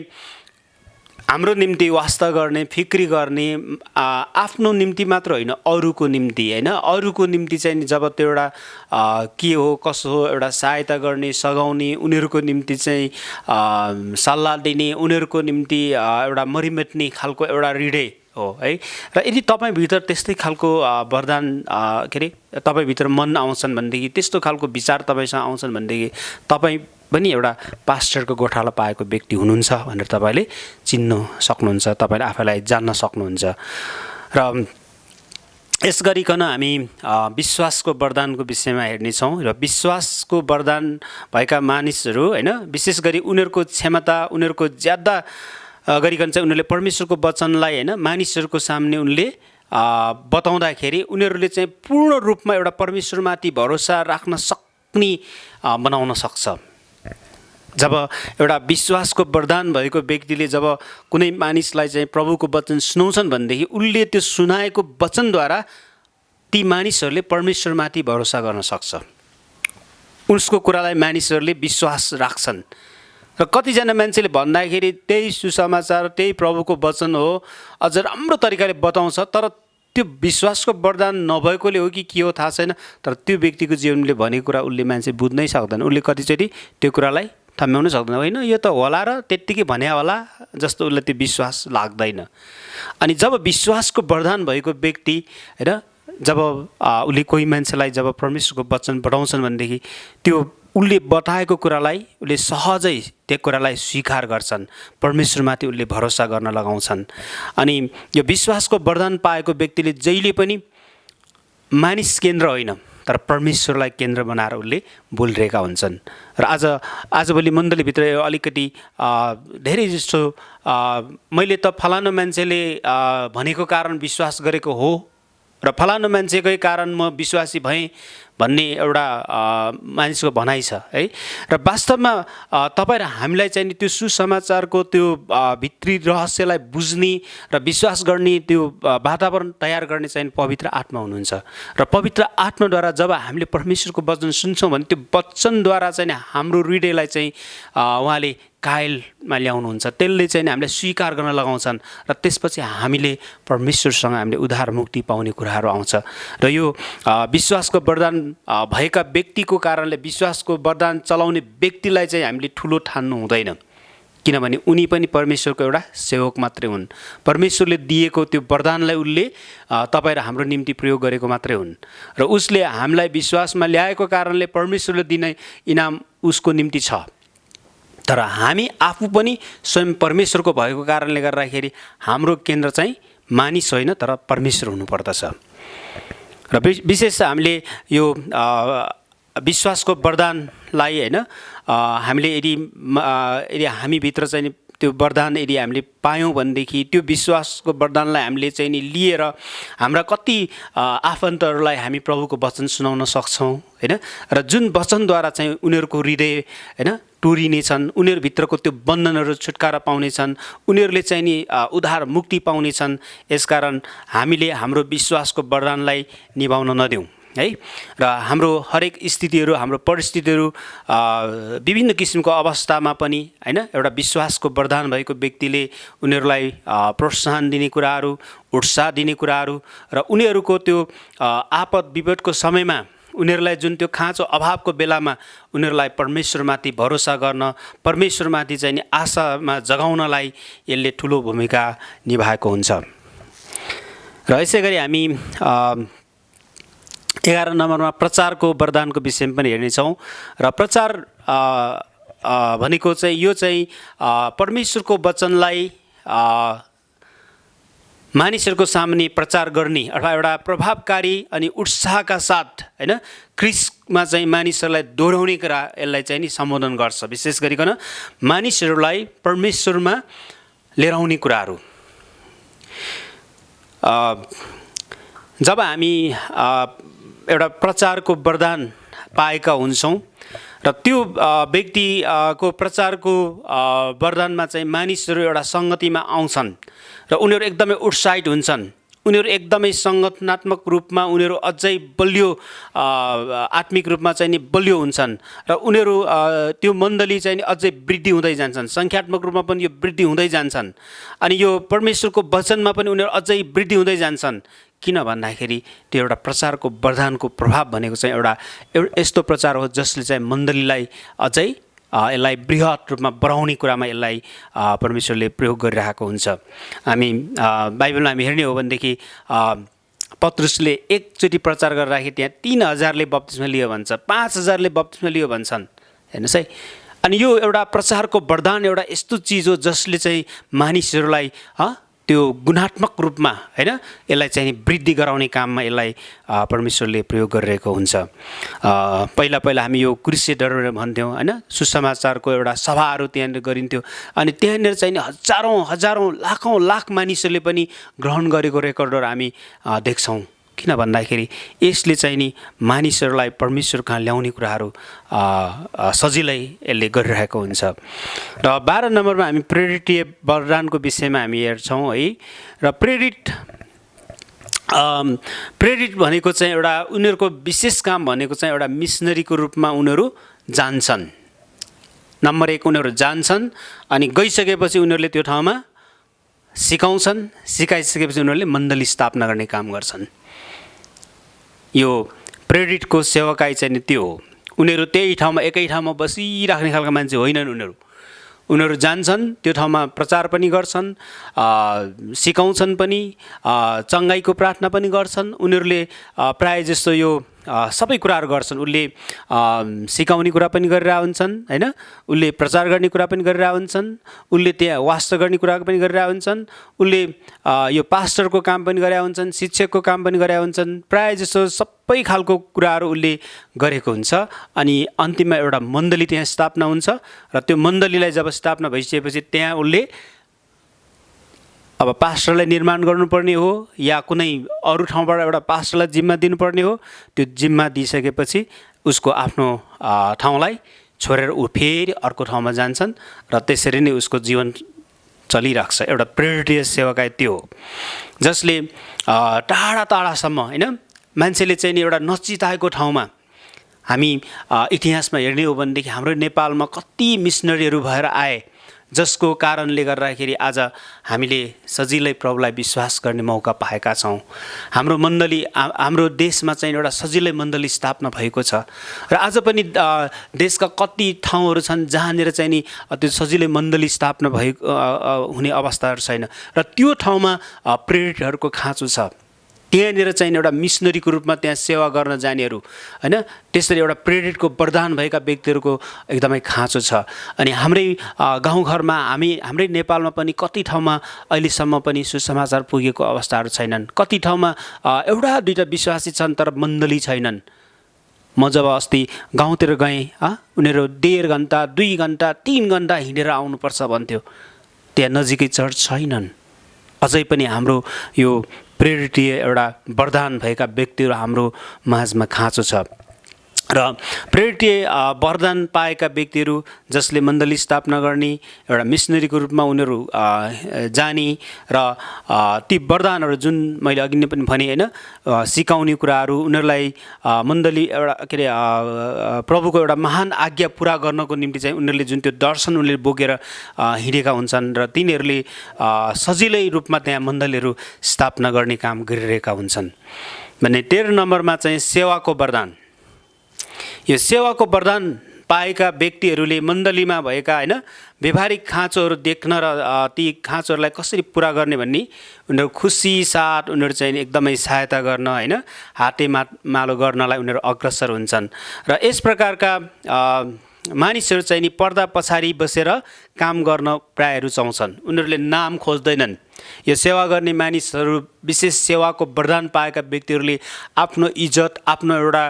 हाम्रो निम्ति वास्ता गर्ने, फिक्री गर्ने, आफ्नो निम्ति मात्र होइन अरूको निम्ति होइन, अरूको निम्ति चाहिँ जब त्यो एउटा के हो कसो हो एउटा सहायता गर्ने, सघाउने, उनीहरूको निम्ति चाहिँ सल्लाह दिने, उनीहरूको निम्ति एउटा मरिमेट्ने खालको एउटा हृदय हो है। र यदि तपाईँभित्र त्यस्तै खालको वरदान के अरे तपाईँभित्र मन आउँछन् भनेदेखि, त्यस्तो खालको विचार तपाईँसँग आउँछन् भनेदेखि तपाईँ पनि एउटा पास्टरको गोठाला पाएको व्यक्ति हुनुहुन्छ भनेर तपाईँले चिन्न सक्नुहुन्छ, तपाईँले आफैलाई जान्न सक्नुहुन्छ। र यस गरिकन हामी विश्वासको वरदानको विषयमा हेर्नेछौँ। र विश्वासको वरदान भएका मानिसहरू होइन, विशेष गरी उनीहरूको क्षमता, उनीहरूको ज्यादा गरिकन चाहिँ उनीहरूले परमेश्वरको वचनलाई होइन मानिसहरूको सामने उनले बताउँदाखेरि उनीहरूले चाहिँ पूर्ण रूपमा एउटा परमेश्वरमाथि भरोसा राख्न सक्ने बनाउन सक्छ। जब एउटा विश्वासको वरदान भएको व्यक्तिले जब कुनै मानिसलाई चाहिँ प्रभुको वचन सुनाउँछन् भनेदेखि उसले त्यो सुनाएको वचनद्वारा ती मानिसहरूले परमेश्वरमाथि भरोसा गर्न सक्छ। उसको कुरालाई मानिसहरूले विश्वास राख्छन्। र कतिजना मान्छेले भन्दाखेरि त्यही सुसमाचार, त्यही प्रभुको वचन हो, अझ राम्रो तरिकाले बताउँछ, तर त्यो विश्वासको वरदान नभएकोले हो कि के हो थाहा छैन, तर त्यो व्यक्तिको जीवनले भनेको कुरा उसले मान्छे बुझ्नै सक्दैन। उसले कतिचोटि त्यो कुरालाई थम्याउनु सक्दैन, होइन यो त होला र त्यत्तिकै भने होला जस्तो उसलाई त्यो विश्वास लाग्दैन। अनि जब विश्वासको वरदान भएको व्यक्ति होइन, जब उसले कोही मान्छेलाई जब परमेश्वरको वचन बताउँछन् भनेदेखि त्यो उसले बताएको कुरालाई उसले सहजै त्यो कुरालाई स्वीकार गर्छन्, परमेश्वरमाथि उसले भरोसा गर्न लगाउँछन्। अनि यो विश्वासको वरदान पाएको व्यक्तिले जहिले पनि मानिस केन्द्र होइन तर परमेश्वरलाई केन्द्र बनाएर उसले बोलिरहेका हुन्छन्। र आजभोलि मण्डलीभित्र अलिकति धेरै जस्तो मैले त फलानु मान्छेले भनेको कारण विश्वास गरेको हो र फलानु मान्छेकै कारण म विश्वासी भएँ भन्ने एउटा मानिसको भनाइ छ है। र वास्तवमा तपाईँ र हामीलाई चाहिँ त्यो सुसमाचारको त्यो भित्री रहस्यलाई बुझ्ने र विश्वास गर्ने त्यो वातावरण तयार गर्ने चाहिँ पवित्र आत्मा हुनुहुन्छ। र पवित्र आत्माद्वारा जब हामीले परमेश्वरको वचन सुन्छौँ भने त्यो वचनद्वारा चाहिँ हाम्रो हृदयलाई चाहिँ उहाँले कायलमा ल्याउनुहुन्छ, त्यसले चाहिँ हामीलाई स्वीकार गर्न लगाउँछन् र त्यसपछि हामीले परमेश्वरसँग हामीले उद्धार मुक्ति पाउने कुराहरू आउँछ। र यो विश्वासको वरदान भएका व्यक्तिको कारणले विश्वासको वरदान चलाउने व्यक्तिलाई चाहिँ हामीले ठुलो ठान्नु हुँदैन, किनभने उनी पनि परमेश्वरको एउटा सेवक मात्रै हुन्। परमेश्वरले दिएको त्यो वरदानलाई उसले तपाईँ र हाम्रो निम्ति प्रयोग गरेको मात्रै हुन् र उसले हामीलाई विश्वासमा ल्याएको कारणले परमेश्वरले दिने इनाम उसको निम्ति छ। तर हामी आफू पनि स्वयं परमेश्वरको भएको कारणले गर्दाखेरि हाम्रो केन्द्र चाहिँ मानिस होइन तर परमेश्वर हुनुपर्दछ। र विशेष हामीले यो विश्वासको वरदानलाई होइन हामीले यदि हामीभित्र चाहिँ त्यो वरदान यदि हामीले पायौँ भनेदेखि त्यो विश्वासको वरदानलाई हामीले चाहिँ नि लिएर हाम्रा कति आफन्तहरूलाई हामी प्रभुको वचन सुनाउन सक्छौँ होइन। र जुन वचनद्वारा चाहिँ उनीहरूको हृदय होइन टुरिनेछन्, उनीहरूभित्रको त्यो बन्धनहरू छुटकारा पाउनेछन्, उनीहरूले चाहिँ नि उद्धार मुक्ति पाउनेछन्। यसकारण हामीले हाम्रो विश्वासको वरदानलाई निभाउन नदेऊ है। र हाम्रो हरेक स्थितिहरू, हाम्रो परिस्थितिहरू विभिन्न किसिमको अवस्थामा पनि होइन एउटा विश्वासको वरदान भएको व्यक्तिले उनीहरूलाई प्रोत्साहन दिने कुराहरू, उत्साह दिने कुराहरू र उनीहरूको त्यो आपद विपदको समयमा उनीहरूलाई जुन त्यो खाँचो अभावको बेलामा उनीहरूलाई परमेश्वरमाथि भरोसा गर्न, परमेश्वरमाथि चाहिँ नि आशामा जगाउनलाई यसले ठुलो भूमिका निभाएको हुन्छ। र यसै गरी हामी 11 नम्बरमा प्रचारको वरदानको विषयमा पनि हेर्नेछौँ। र प्रचार भनेको चाहिँ यो चाहिँ परमेश्वरको वचनलाई मानिसहरूको सामने प्रचार गर्ने अथवा एउटा प्रभावकारी अनि उत्साहका साथ होइन क्रिस्टमा चाहिँ मानिसहरूलाई दोहोऱ्याउने कुरा यसलाई चाहिँ नि सम्बोधन गर्छ। विशेष गरिकन मानिसहरूलाई परमेश्वरमा लिएर आउने कुराहरू। जब हामी एउटा प्रचारको वरदान पाएका हुन्छौँ र त्यो व्यक्तिको प्रचारको वरदानमा चाहिँ मानिसहरू एउटा सङ्गतिमा आउँछन् र उनीहरू एकदमै उत्साहित हुन्छन्, उनीहरू एकदमै सङ्गठनात्मक रूपमा उनीहरू अझै बलियो आत्मिक रूपमा चाहिँ नि बलियो हुन्छन् र उनीहरू त्यो मण्डली चाहिँ नि अझै वृद्धि हुँदै जान्छन्, सङ्ख्यात्मक रूपमा पनि यो वृद्धि हुँदै जान्छन् अनि यो परमेश्वरको वचनमा पनि उनीहरू अझै वृद्धि हुँदै जान्छन्। किन भन्दाखेरि त्यो एउटा प्रचारको वरदानको प्रभाव भनेको चाहिँ एउटा यस्तो प्रचार हो जसले चाहिँ मण्डलीलाई अझै यसलाई बृहत रूपमा बढाउने कुरामा यसलाई परमेश्वरले प्रयोग गरिरहेको हुन्छ। हामी बाइबलमा हामी हेर्ने हो भनेदेखि पत्रुसले एकचोटि प्रचार गर्दाखेरि त्यहाँ 3000ले बप्तिस्मा लियो भन्छ, 5000ले बप्तिस्मा लियो भन्छन्। हेर्नुहोस् है। अनि यो एउटा प्रचारको वरदान एउटा यस्तो चिज हो जसले चाहिँ मानिसहरूलाई त्यो गुणात्मक रूपमा होइन यसलाई चाहिँ वृद्धि गराउने काममा यसलाई परमेश्वरले प्रयोग गरिरहेको हुन्छ। पहिला पहिला हामी यो क्रुसेडरहरू भन्थ्यौँ होइन, सुसमाचारको एउटा सभाहरू त्यहाँनिर गरिन्थ्यो अनि त्यहाँनिर चाहिँ हजारौँ हजारौँ लाखौँ लाख मानिसहरूले पनि ग्रहण गरेको रेकर्डहरू हामी देख्छौँ। किन भन्दाखेरि यसले चाहिँ नि मानिसहरूलाई परमेश्वर कहाँ ल्याउने कुराहरू सजिलै यसले गरिरहेको हुन्छ। र 12 नम्बरमा हामी प्रेरितीय वरदानको विषयमा हामी हेर्छौँ है। र प्रेरित भनेको चाहिँ एउटा उनीहरूको विशेष काम भनेको चाहिँ एउटा मिसनरीको रूपमा उनीहरू जान्छन्। नम्बर 1 उनीहरू जान्छन् अनि गइसकेपछि उनीहरूले त्यो ठाउँमा सिकाउँछन्, सिकाइसकेपछि उनीहरूले मण्डली स्थापना गर्ने काम गर्छन्। यो प्रेरितको सेवकाई चाहिँ त्यो हो। उनीहरू त्यही ठाउँमा एकै ठाउँमा बसिराख्ने खालका मान्छे होइनन्। उनीहरू जान्छन्, त्यो ठाउँमा प्रचार पनि गर्छन्, सिकाउँछन् पनि, चङ्गाईको प्रार्थना पनि गर्छन्। उनीहरूले प्रायः जस्तो यो सबै कुराहरू गर्छन्। उसले सिकाउने कुरा पनि गरिरहेका हुन्छन् होइन, उसले प्रचार गर्ने कुरा पनि गरिरहेका हुन्छन्, उसले त्यहाँ वास्ता गर्ने कुरा पनि गरिरहेका हुन्छन्, उसले यो पास्टरको काम पनि गरेका हुन्छन्, शिक्षकको काम पनि गरेका हुन्छन्। प्रायः जस्तो सबै खालको कुराहरू उसले गरेको हुन्छ। अनि अन्तिममा एउटा मण्डली त्यहाँ स्थापना हुन्छ र त्यो मण्डलीलाई जब स्थापना भइसकेपछि त्यहाँ उसले अब पास्टरलाई निर्माण गर्नुपर्ने हो या कुनै अरू ठाउँबाट एउटा पास्टरलाई जिम्मा दिनुपर्ने हो। त्यो जिम्मा दिइसकेपछि उसको आफ्नो ठाउँलाई छोडेर ऊ फेरि अर्को ठाउँमा जान्छन् र त्यसरी नै उसको जीवन चलिरहेको छ। एउटा प्रेरितीय सेवाकाई त्यो हो जसले टाढा टाढासम्म होइन मान्छेले चाहिँ नि एउटा नचिताएको ठाउँमा हामी इतिहासमा हेर्ने हो भनेदेखि हाम्रो नेपालमा कति मिसनरीहरू भएर आए जसको कारणले गर्दाखेरि आज हामीले सजिलै प्रभुलाई विश्वास गर्ने मौका पाएका छौँ। हाम्रो मण्डली हाम्रो देशमा चाहिँ एउटा सजिलै मण्डली स्थापना भएको छ र आज पनि देशका कति ठाउँहरू छन् जहाँनिर चाहिँ नि त्यो सजिलै मण्डली स्थापना भएको हुने अवस्थाहरू छैन र त्यो ठाउँमा प्रेरितहरूको खाँचो छ। त्यहाँनिर चाहिँ एउटा मिसनरीको रूपमा त्यहाँ सेवा गर्न जानेहरू होइन, त्यसरी एउटा प्रेरितको वरदान भएका व्यक्तिहरूको एकदमै खाँचो छ। अनि हाम्रै गाउँघरमा हाम्रै नेपालमा पनि कति ठाउँमा अहिलेसम्म पनि सुसमाचार पुगेको अवस्थाहरू छैनन्। कति ठाउँमा एउटा दुईवटा विश्वासी छन् तर मण्डली छैनन्। म जब अस्ति गाउँतिर गएँ उनीहरू 1.5 घन्टा 2 घन्टा 3 घन्टा हिँडेर आउनुपर्छ भन्थ्यो त्यहाँ नजिकै चर्च छैनन्। अझै पनि हाम्रो यो प्रेरिटीय एउटा वरदान भएका व्यक्तिहरू हाम्रो माझमा खाँचो छ। र प्रेरिटीय वरदान पाएका व्यक्तिहरू जसले मण्डली स्थापना गर्ने, एउटा मिसनरीको रूपमा उनीहरू जाने र ती वरदानहरू जुन मैले अघि नै पनि भने होइन, सिकाउने कुराहरू, उनीहरूलाई मण्डली एउटा के अरे प्रभुको एउटा महान आज्ञा पुरा गर्नको निम्ति चाहिँ उनीहरूले जुन त्यो दर्शन उनीहरूले बोकेर हिँडेका हुन्छन् र तिनीहरूले सजिलै रूपमा त्यहाँ मण्डलीहरू स्थापना गर्ने काम गरिरहेका हुन्छन्। भने 13 नम्बरमा चाहिँ सेवाको वरदान। यो सेवाको वरदान पाएका व्यक्तिहरूले मण्डलीमा भएका होइन व्यवहारिक खाँचोहरू देख्न र ती खाँचोहरूलाई कसरी पुरा गर्ने भन्ने उनीहरू खुसी साथ उनीहरू चाहिँ एकदमै सहायता गर्न होइन हातेमालो गर्नलाई उनीहरू अग्रसर हुन्छन्। र यस प्रकारका मानिसहरू चाहिँ नि पर्दा पछाडि बसेर काम गर्न प्राय रुचाउँछन्। उनीहरूले नाम खोज्दैनन्। यो सेवा गर्ने मानिसहरू, विशेष सेवाको वरदान पाएका व्यक्तिहरूले आफ्नो इज्जत, आफ्नो एउटा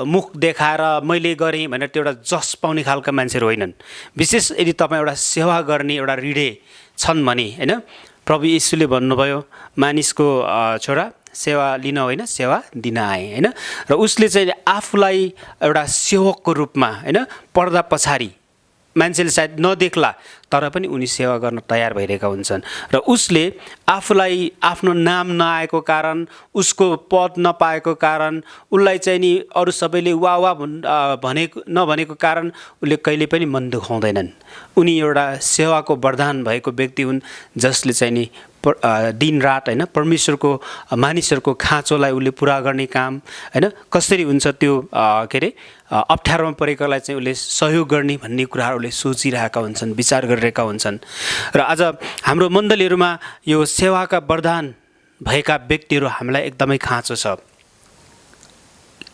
मुख देखाएर मैले गरेँ भनेर त्यो एउटा जस पाउने खालका मान्छेहरू होइनन्। विशेष यदि तपाईँ एउटा सेवा गर्ने एउटा हृदय छन् भने होइन, प्रभु येशूले भन्नुभयो मानिसको छोरा सेवा लिन होइन सेवा दिन आए होइन। र उसले चाहिँ आफूलाई एउटा सेवकको रूपमा होइन पर्दा पछाडि मान्छेले सायद नदेख्ला तर पनि उनी सेवा गर्न तयार भइरहेका हुन्छन्। र उसले आफूलाई आफ्नो नाम नआएको कारण, उसको पद नपाएको कारण, उसलाई चाहिँ नि अरू सबैले वाह वाह नभनेको कारण उसले कहिले पनि मन दुखाउँदैनन्। उनी एउटा सेवाको वरदान भएको व्यक्ति हुन् जसले चाहिँ नि दिनरात होइन परमेश्वरको मानिसहरूको खाँचोलाई उसले पुरा गर्ने काम होइन कसरी हुन्छ त्यो के अरे अप्ठ्यारोमा परेकालाई चाहिँ उसले सहयोग गर्ने भन्ने कुराहरूले सोचिरहेका हुन्छन्, विचार गरिरहेका हुन्छन्। र आज हाम्रो मण्डलीहरूमा यो सेवाका वरदान भएका व्यक्तिहरू हामीलाई एकदमै खाँचो छ।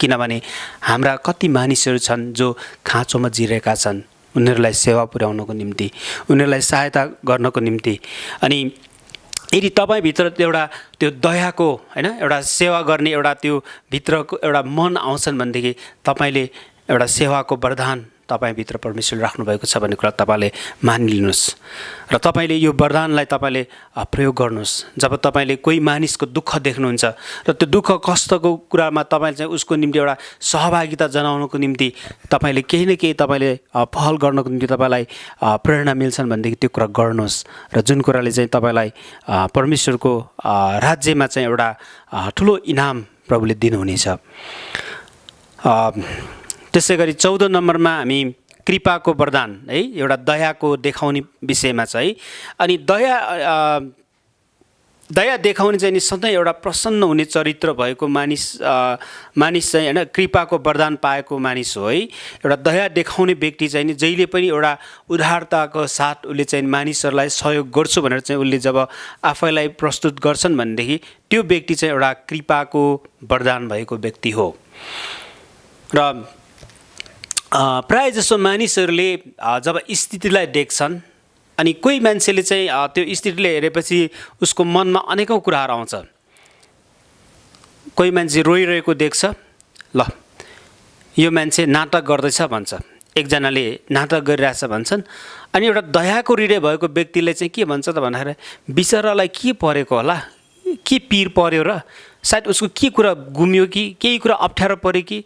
किनभने हाम्रा कति मानिसहरू छन् जो खाँचोमा जिरहेका छन् उनीहरूलाई सेवा पुर्याउनको निम्ति, उनीहरूलाई सहायता गर्नको निम्ति। अनि यदि तपाईँभित्र एउटा त्यो दयाको होइन एउटा सेवा गर्ने एउटा त्यो भित्रको एउटा मन आउँछन् भनेदेखि तपाईँले एउटा सेवाको वरदान तपाईँभित्र परमेश्वरले राख्नुभएको छ भन्ने कुरा तपाईँले मानिलिनुहोस् र तपाईँले यो वरदानलाई तपाईँले प्रयोग गर्नुहोस्। जब तपाईँले कोही मानिसको दुःख देख्नुहुन्छ र त्यो दुःख कष्टको कुरामा तपाईँले चाहिँ उसको निम्ति एउटा सहभागिता जनाउनको निम्ति तपाईँले केही न केही तपाईँले पहल गर्नको निम्ति तपाईँलाई प्रेरणा मिल्छन् भनेदेखि त्यो कुरा गर्नुहोस्। र जुन कुराले चाहिँ तपाईँलाई परमेश्वरको राज्यमा चाहिँ एउटा ठुलो इनाम प्रभुले दिनुहुनेछ। त्यसै गरी 14 नम्बरमा हामी कृपाको वरदान है एउटा दयाको देखाउने विषयमा छ है। अनि दया देखाउने चाहिँ नि सधैँ एउटा प्रसन्न हुने चरित्र भएको मानिस चाहिँ होइन कृपाको वरदान पाएको मानिस हो है। एउटा दया देखाउने व्यक्ति चाहिँ नि जहिले पनि एउटा उदारताको साथ उसले चाहिँ मानिसहरूलाई सहयोग गर्छु भनेर चाहिँ उसले जब आफैलाई प्रस्तुत गर्छन् भनेदेखि त्यो व्यक्ति चाहिँ एउटा कृपाको वरदान भएको व्यक्ति हो। र प्राय जसो मानिसहरूले जब स्थितिलाई देख्छन् अनि कोही मान्छेले चाहिँ त्यो स्थितिले हेरेपछि उसको मनमा अनेकौँ कुराहरू आउँछ। कोही मान्छे रोइरहेको देख्छ, ल यो मान्छे नाटक गर्दैछ भन्छ, एकजनाले नाटक गरिरहेछ भन्छन्। अनि एउटा दयाको हृदय भएको व्यक्तिले चाहिँ के भन्छ त भन्दाखेरि बिचरालाई के परेको होला, के पीर पर्यो र सायद उसको के कुरा गुम्यो कि केही कुरा अप्ठ्यारो पर्यो कि,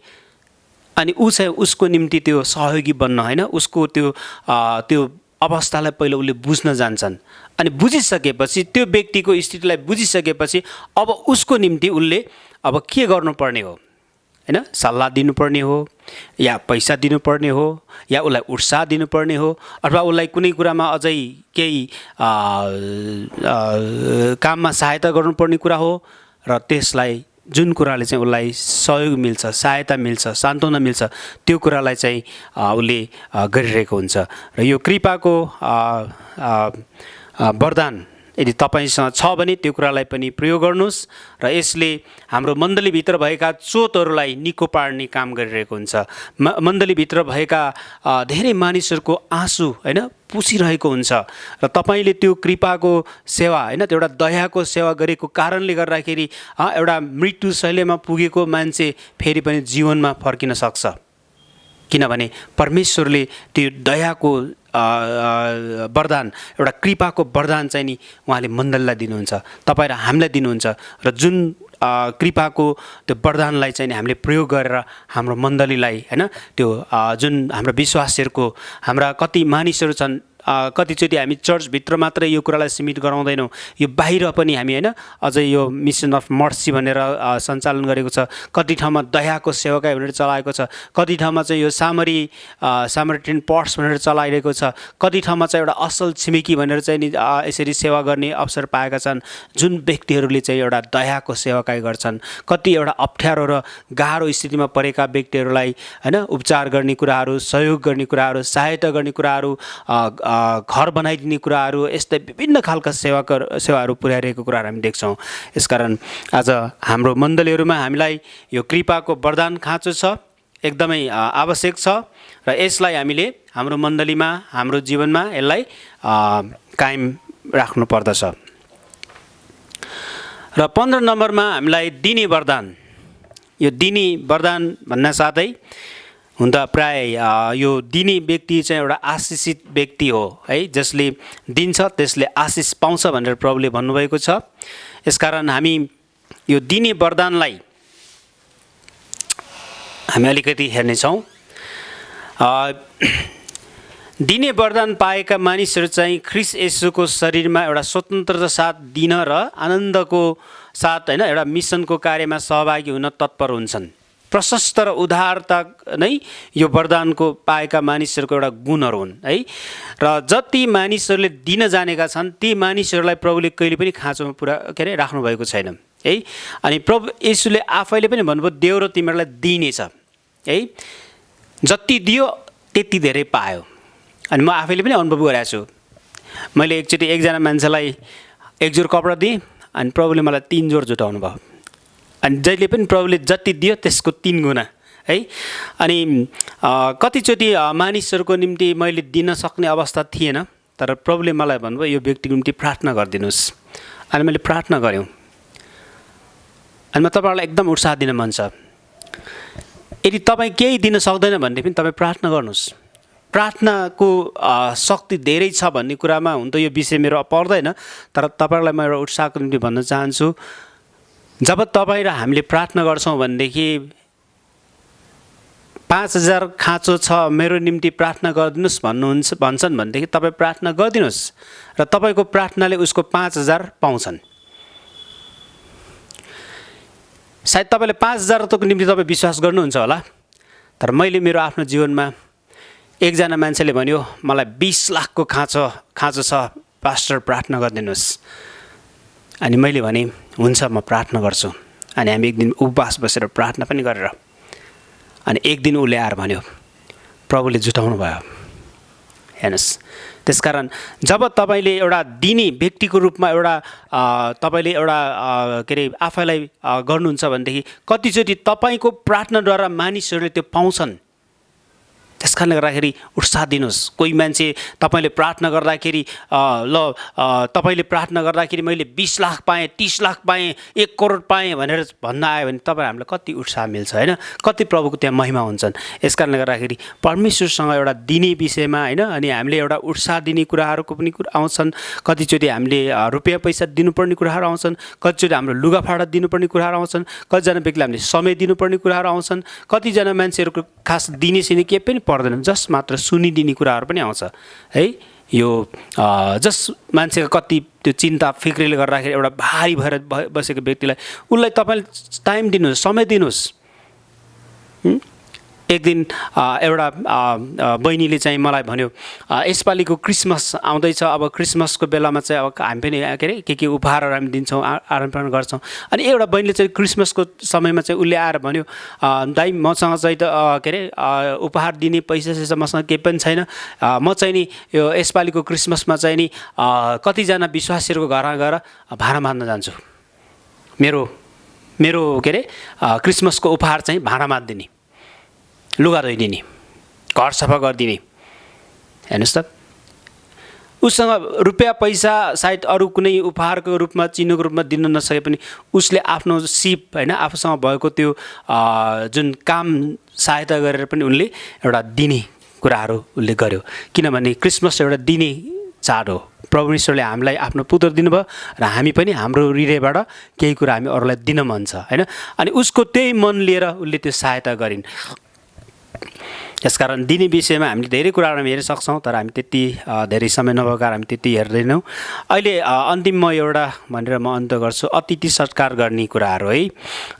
अनि ऊ चाहिँ उसको निम्ति त्यो सहयोगी बन्न होइन उसको त्यो अवस्थालाई पहिला उसले बुझ्न जान्छन्। अनि बुझिसकेपछि त्यो व्यक्तिको स्थितिलाई बुझिसकेपछि अब उसको निम्ति उसले अब के गर्नुपर्ने हो होइन, सल्लाह दिनुपर्ने हो या पैसा दिनुपर्ने हो या उसलाई उत्साह दिनुपर्ने हो अथवा उसलाई कुनै कुरामा अझै केही काममा सहायता गर्नुपर्ने कुरा हो। र त्यसलाई जुन कुराले चाहिँ उसलाई सहयोग मिल्छ, सहायता मिल्छ, सान्त्वना मिल्छ त्यो कुरालाई चाहिँ उसले गरिरहेको हुन्छ। र यो कृपाको वरदान यदि तपाईँसँग छ भने त्यो कुरालाई पनि प्रयोग गर्नुहोस् र यसले हाम्रो मण्डलीभित्र भएका चोटहरूलाई निको पार्ने काम गरिरहेको हुन्छ। मण्डलीभित्र भएका धेरै मानिसहरूको आँसु होइन पुछिरहेको हुन्छ र तपाईँले त्यो कृपाको सेवा होइन त्यो एउटा दयाको सेवा गरेको कारणले गर्दाखेरि एउटा मृत्यु शैलीमा पुगेको मान्छे फेरि पनि जीवनमा फर्किन सक्छ। किनभने परमेश्वरले त्यो दयाको वरदान, एउटा कृपाको वरदान चाहिँ नि उहाँले मण्डलीलाई दिनुहुन्छ, तपाईँ र हामीलाई दिनुहुन्छ। र जुन कृपाको त्यो वरदानलाई चाहिँ हामीले प्रयोग गरेर हाम्रो मण्डलीलाई होइन त्यो जुन हाम्रो विश्वासीहरूको हाम्रा कति मानिसहरू छन्, कतिचोटि हामी चर्चभित्र मात्रै यो कुरालाई सीमित गराउँदैनौँ, यो बाहिर पनि हामी होइन अझै यो मिसन अफ मर्सी भनेर सञ्चालन गरेको छ, कति ठाउँमा दयाको सेवाकाई भनेर चलाएको छ, कति ठाउँमा चाहिँ यो सामरिटन पर्स भनेर चलाइरहेको छ, कति ठाउँमा चाहिँ एउटा असल छिमेकी भनेर चाहिँ नि यसरी सेवा गर्ने अवसर पाएका छन्। जुन व्यक्तिहरूले चाहिँ एउटा दयाको सेवाकाई गर्छन्, कति एउटा अप्ठ्यारो र गाह्रो स्थितिमा परेका व्यक्तिहरूलाई होइन उपचार गर्ने कुराहरू, सहयोग गर्ने कुराहरू, सहायता गर्ने कुराहरू, घर बनाइदिने कुराहरू, यस्तै विभिन्न खालका सेवाहरू पुर्याइरहेको कुराहरू हामी देख्छौँ। यसकारण आज हाम्रो मण्डलीहरूमा हामीलाई यो कृपाको वरदान खाँचो छ, एकदमै आवश्यक छ र यसलाई हामीले हाम्रो मण्डलीमा, हाम्रो जीवनमा यसलाई कायम राख्नु पर्दछ। र 15 नम्बरमा हामीलाई दिने वरदान। यो दिने वरदान भन्न साथै हुन त प्राय यो दिने व्यक्ति चाहिँ एउटा आशिषित व्यक्ति हो है, जसले दिन्छ त्यसले आशिष पाउँछ भनेर प्रभुले भन्नुभएको छ। यसकारण हामी यो दिने वरदानलाई हामी अलिकति हेर्नेछौँ। दिने वरदान पाएका मानिसहरू चाहिँ ख्रीष्ट येशूको शरीरमा एउटा स्वतन्त्रता साथ दिन र आनन्दको साथ होइन एउटा मिसनको कार्यमा सहभागी हुन तत्पर हुन्छन्। प्रशस्त र उदारता नै यो वरदानको पाएका मानिसहरूको एउटा गुणहरू हुन् है। र जति मानिसहरूले दिन जानेका छन् ती मानिसहरूलाई प्रभुले कहिले पनि खाँचोमा राख्नु भएको छैन है। अनि प्रभु येशूले आफैले पनि भन्नुभयो, देव र तिमीहरूलाई दिनेछ है, जति दियो त्यति धेरै पायो। अनि म आफैले पनि अनुभव गरेको छु। मैले एकचोटि एकजना मान्छेलाई एक जोर कपडा दिएँ अनि प्रभुले मलाई 3 जोर जुटाउनु भयो। अनि जहिले पनि प्रभुले जति दियो त्यसको 3 गुणा है। अनि कतिचोटि मानिसहरूको निम्ति मैले दिन सक्ने अवस्था थिएन, तर प्रभुले मलाई भन्नुभयो यो व्यक्तिको निम्ति प्रार्थना गरिदिनुहोस्। अनि मैले प्रार्थना गऱ्यौँ। अनि म तपाईँहरूलाई एकदम उत्साह दिन मन छ, यदि तपाईँ केही दिन सक्दैन भने पनि तपाईँ प्रार्थना गर्नुहोस्। प्रार्थनाको शक्ति धेरै छ भन्ने कुरामा हुन त यो विषय मेरो पर्दैन, तर तपाईँहरूलाई म एउटा उत्साहको निम्ति भन्न चाहन्छु, जब तपाईँ र हामीले प्रार्थना गर्छौँ भनेदेखि 5000 खाँचो छ मेरो निम्ति प्रार्थना गरिदिनुहोस् भन्छन् भनेदेखि तपाईँ प्रार्थना गरिदिनुहोस् र तपाईँको प्रार्थनाले उसको 5000 पाउँछन्। सायद तपाईँले 5000 को निम्ति तपाईँ विश्वास गर्नुहुन्छ होला, तर मैले मेरो आफ्नो जीवनमा एकजना मान्छेले भन्यो मलाई 20 लाखको खाँचो छ पास्टर प्रार्थना गरिदिनुहोस्। अनि मैले भने हुन्छ म प्रार्थना गर्छु। अनि हामी एक दिन उपवास बसेर प्रार्थना पनि गरेर अनि एक दिन उसले आएर भन्यो प्रभुले जुटाउनु भयो। हेर्नुहोस्, त्यसकारण जब तपाईँले एउटा दिने व्यक्तिको रूपमा एउटा तपाईँले एउटा आफैलाई गर्नुहुन्छ भनेदेखि कतिचोटि तपाईँको प्रार्थनाद्वारा मानिसहरूले त्यो पाउँछन्। त्यस कारणले गर्दाखेरि उत्साह दिनुहोस्। कोही मान्छे तपाईँले प्रार्थना गर्दाखेरि तपाईँले प्रार्थना गर्दाखेरि मैले 20 लाख पाएँ, 30 लाख पाएँ, 1 करोड पाएँ भनेर भन्न आयो भने तपाईँ हामीलाई कति उत्साह मिल्छ होइन, कति प्रभुको त्यहाँ महिमा हुन्छन्। यस कारणले गर्दाखेरि परमेश्वरसँग एउटा दिने विषयमा होइन अनि हामीले एउटा उत्साह दिने कुराहरूको पनि आउँछन्। कतिचोटि हामीले रुपियाँ पैसा दिनुपर्ने कुराहरू आउँछन्, कतिचोटि हाम्रो लुगाफाटा दिनुपर्ने कुराहरू आउँछन्, कतिजना व्यक्तिले हामीले समय दिनुपर्ने कुराहरू आउँछन्, कतिजना मान्छेहरूको खास दिने सिने केही पनि पर्दैन, जस्ट मात्र सुनिदिने कुराहरू पनि आउँछ है। यो जस्ट मान्छेको कति त्यो चिन्ता फिक्रीले गर्दाखेरि एउटा भारी भएर बसेको व्यक्तिलाई उसलाई तपाईँले टाइम दिनुहोस्, समय दिनुहोस्। एक दिन एउटा बहिनीले चाहिँ मलाई भन्यो यसपालिको क्रिसमस आउँदैछ, अब क्रिसमसको बेलामा चाहिँ अब हामी पनि के उपहारहरू हामी दिन्छौँ, आदान प्रदान गर्छौँ। अनि एउटा बहिनीले चाहिँ क्रिसमसको समयमा चाहिँ उसले आएर भन्यो दाइ मसँग चाहिँ त उपहार दिने पैसा मसँग केही पनि छैन, म चाहिँ नि यो यसपालिको क्रिसमसमा चाहिँ नि कतिजना विश्वासीहरूको घरमा गएर भाँडा माझ्न जान्छु। मेरो क्रिसमसको उपहार चाहिँ भाँडा माझ्दिने, लुगा धोइदिने, घर सफा गरिदिने। हेर्नुहोस् त, उसँग रुपियाँ पैसा सायद अरू कुनै उपहारको रूपमा चिन्हको रूपमा दिन नसके पनि उसले आफ्नो सिप होइन आफूसँग भएको त्यो जुन काम सहायता गरेर पनि उनले एउटा दिने कुराहरू उसले गर्यो। किनभने क्रिसमस एउटा दिने चाड हो। प्रभु ईश्वरले हामीलाई आफ्नो पुत्र दिनुभयो र हामी पनि हाम्रो हृदयबाट केही कुरा हामी अरूलाई दिन मन छ होइन। अनि उसको त्यही मन लिएर उसले त्यो सहायता गरिन्। यसकारण दिने विषयमा हामीले धेरै कुराहरू हामी हेर्न सक्छौँ, तर हामी त्यति धेरै समय नभएको कारण हामी त्यति हेर्दैनौँ। अहिले अन्तिम म एउटा भनेर म अन्त गर्छु, अतिथि सत्कार गर्ने कुराहरू है।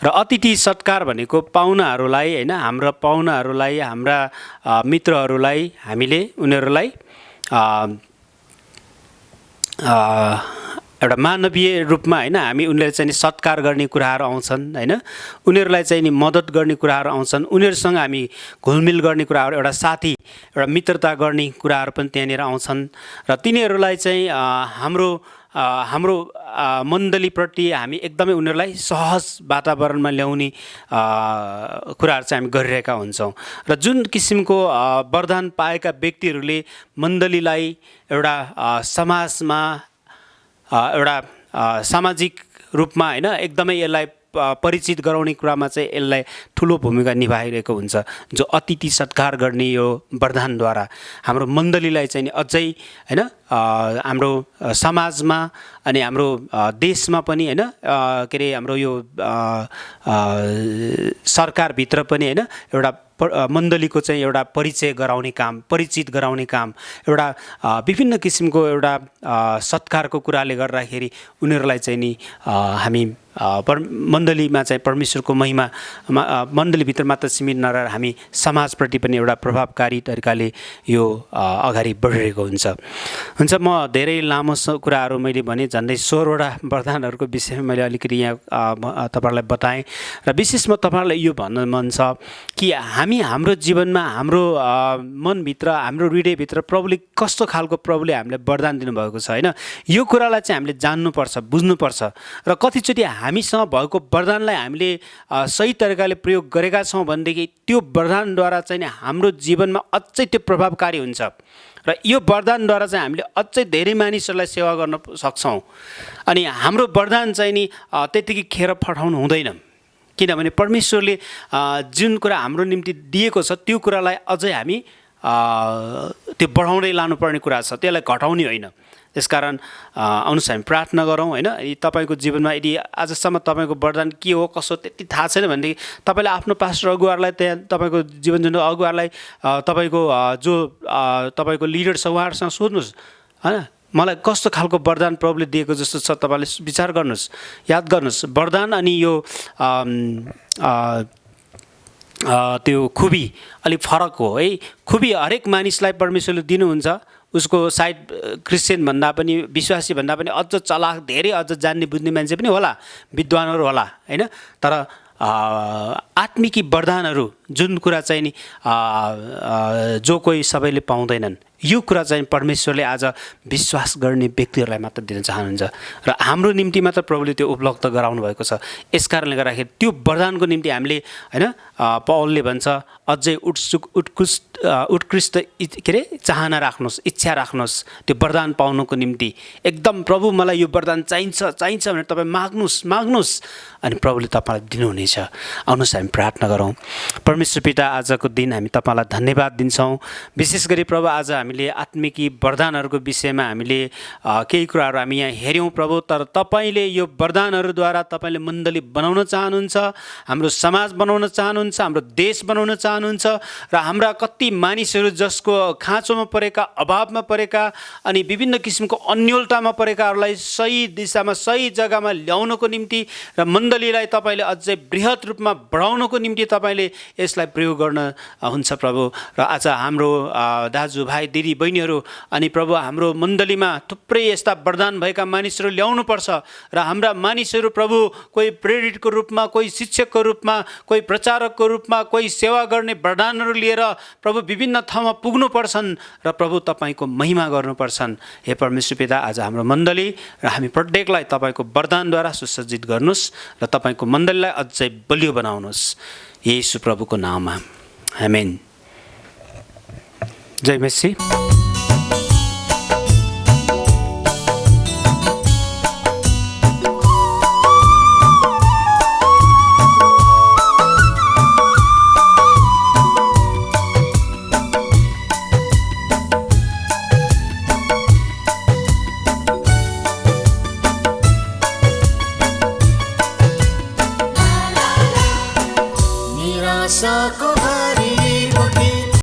र अतिथि सत्कार भनेको पाहुनाहरूलाई होइन, हाम्रा पाहुनाहरूलाई, हाम्रा मित्रहरूलाई हामीले उनीहरूलाई एउटा मानवीय रूपमा होइन हामी उनीहरूलाई चाहिँ सत्कार गर्ने कुराहरू आउँछन् होइन, उनीहरूलाई चाहिँ नि मद्दत गर्ने कुराहरू आउँछन्, उनीहरूसँग हामी घुलमिल गर्ने कुराहरू, एउटा साथी एउटा मित्रता गर्ने कुराहरू पनि त्यहाँनिर आउँछन्। र तिनीहरूलाई चाहिँ हाम्रो मण्डलीप्रति हामी एकदमै उनीहरूलाई सहज वातावरणमा ल्याउने कुराहरू चाहिँ हामी गरिरहेका हुन्छौँ। र जुन किसिमको वरदान पाएका व्यक्तिहरूले मण्डलीलाई एउटा समाजमा एउटा सामाजिक रूपमा होइन एकदमै यसलाई परिचित गराउने कुरामा चाहिँ यसलाई ठुलो भूमिका निभाइरहेको हुन्छ। जो अतिथि सत्कार गर्ने यो वरदानद्वारा हाम्रो मण्डलीलाई चाहिँ अझै होइन हाम्रो समाजमा अनि हाम्रो देशमा पनि होइन के अरे हाम्रो यो सरकारभित्र पनि होइन एउटा मण्डलीको चाहिँ एउटा परिचय गराउने काम, परिचित गराउने काम, एउटा विभिन्न किसिमको एउटा सत्कारको कुराले गर्दाखेरि उनीहरूलाई चाहिँ नि हामी मण्डलीमा चाहिँ परमेश्वरको महिमा मण्डलीभित्र मात्र सीमित नरहेर हामी समाजप्रति पनि एउटा प्रभावकारी तरिकाले यो अगाडि बढिरहेको हुन्छ। म धेरै लामो कुराहरू मैले भने झन्डै 16वटा वरदानहरूको विषयमा मैले अलिकति यहाँ तपाईँहरूलाई बताएँ। र विशेष म तपाईँहरूलाई यो भन्न मन छ कि हामी हाम्रो जीवनमा हाम्रो मनभित्र हाम्रो हृदयभित्र प्रभुले कस्तो खालको प्रभुले हामीलाई वरदान दिनुभएको छ होइन, यो कुरालाई चाहिँ हामीले जान्नुपर्छ, बुझ्नुपर्छ। र कतिचोटि हामीसँग भएको वरदानलाई हामीले सही तरिकाले प्रयोग गरेका छौँ भनेदेखि त्यो वरदानद्वारा चाहिँ हाम्रो जीवनमा अझै त्यो प्रभावकारी हुन्छ। र यो वरदानद्वारा चाहिँ हामीले अझै धेरै मानिसहरूलाई सेवा गर्न सक्छौँ। अनि हाम्रो वरदान चाहिँ नि त्यतिकै खेर पठाउनु हुँदैन, किनभने परमेश्वरले जुन कुरा हाम्रो निम्ति दिएको छ त्यो कुरालाई अझै हामी त्यो बढाउँदै लानुपर्ने कुरा छ, त्यसलाई घटाउने होइन। त्यसकारण आउनुहोस् हामी प्रार्थना गरौँ होइन। तपाईँको जीवनमा यदि आजसम्म तपाईँको वरदान के हो कसो त्यति थाहा छैन भनेदेखि तपाईँले आफ्नो पास्टर अगुवाहरूलाई त्यहाँ तपाईँको जीवन जुन अगुवाहरूलाई तपाईँको जो तपाईँको लिडर छ उहाँहरूसँग सोध्नुहोस् होइन, मलाई कस्तो खालको वरदान प्रभुले दिएको जस्तो छ, तपाईँले विचार गर्नुहोस्, याद गर्नुहोस्। वरदान अनि यो त्यो खुबी अलिक फरक हो है। खुबी हरेक मानिसलाई परमेश्वरले दिनुहुन्छ, उसको सायद क्रिस्चियन भन्दा पनि विश्वासी भन्दा पनि अझ चलाक धेरै अझ जान्ने बुझ्ने मान्छे पनि होला, विद्वानहरू होला होइन। तर आत्मिकी वरदानहरू जुन कुरा चाहिँ नि जो कोही सबैले पाउँदैनन्, यो कुरा चाहिँ परमेश्वरले आज विश्वास गर्ने व्यक्तिहरूलाई मात्र दिन चाहनुहुन्छ र हाम्रो निम्ति मात्र प्रभुले त्यो उपलब्ध गराउनु भएको छ। यसकारणले गर्दाखेरि त्यो वरदानको निम्ति हामीले होइन पौलले भन्छ अझै उत्कृष्ट के अरे चाहना राख्नुहोस्, इच्छा राख्नुहोस् त्यो वरदान पाउनुको निम्ति। एकदम प्रभु मलाई यो वरदान चाहिन्छ भनेर तपाईँ माग्नुहोस् अनि प्रभुले तपाईँलाई दिनुहुनेछ। आउनुहोस् हामी प्रार्थना गरौँ। परमेश्वर पिता, आजको दिन हामी तपाईँलाई धन्यवाद दिन्छौँ। विशेष गरी प्रभु आज हामीले आत्मिकी वरदानहरूको विषयमा हामीले केही कुराहरू हामी यहाँ हेऱ्यौँ प्रभु। तर तपाईँले यो वरदानहरूद्वारा तपाईँले मण्डली बनाउन चाहनुहुन्छ, हाम्रो समाज बनाउन चाहनुहुन्छ, हाम्रो देश बनाउन चाहनुहुन्छ र हाम्रा कति मानिसहरू जसको खाँचोमा परेका, अभावमा परेका अनि विभिन्न किसिमको अन्योलतामा परेकाहरूलाई सही दिशामा सही जग्गामा ल्याउनको निम्ति र मण्डलीलाई तपाईँले अझै बृहत रूपमा बढाउनको निम्ति तपाईँले यसलाई प्रयोग गर्न हुन्छ प्रभु। र आज हाम्रो दाजुभाइ दिदी बहिनीहरू अनि प्रभु हाम्रो मण्डलीमा थुप्रै यस्ता वरदान भएका मानिसहरू ल्याउनुपर्छ र हाम्रा मानिसहरू प्रभु कोही प्रेरितको रूपमा, कोही शिक्षकको रूपमा, कोही प्रचारकको रूपमा, कोही सेवा गर्ने वरदानहरू लिएर प्रभु विभिन्न ठाउँमा पुग्नुपर्छन् र प्रभु तपाईँको महिमा गर्नुपर्छन्। हे परमेश्वर पिता, आज हाम्रो मण्डली र हामी प्रत्येकलाई तपाईँको वरदानद्वारा सुसज्जित गर्नुहोस् र तपाईँको मण्डलीलाई अझै बलियो बनाउनुहोस्। येशू प्रभुको नाममा आमेन। जय मसीह।
आशाको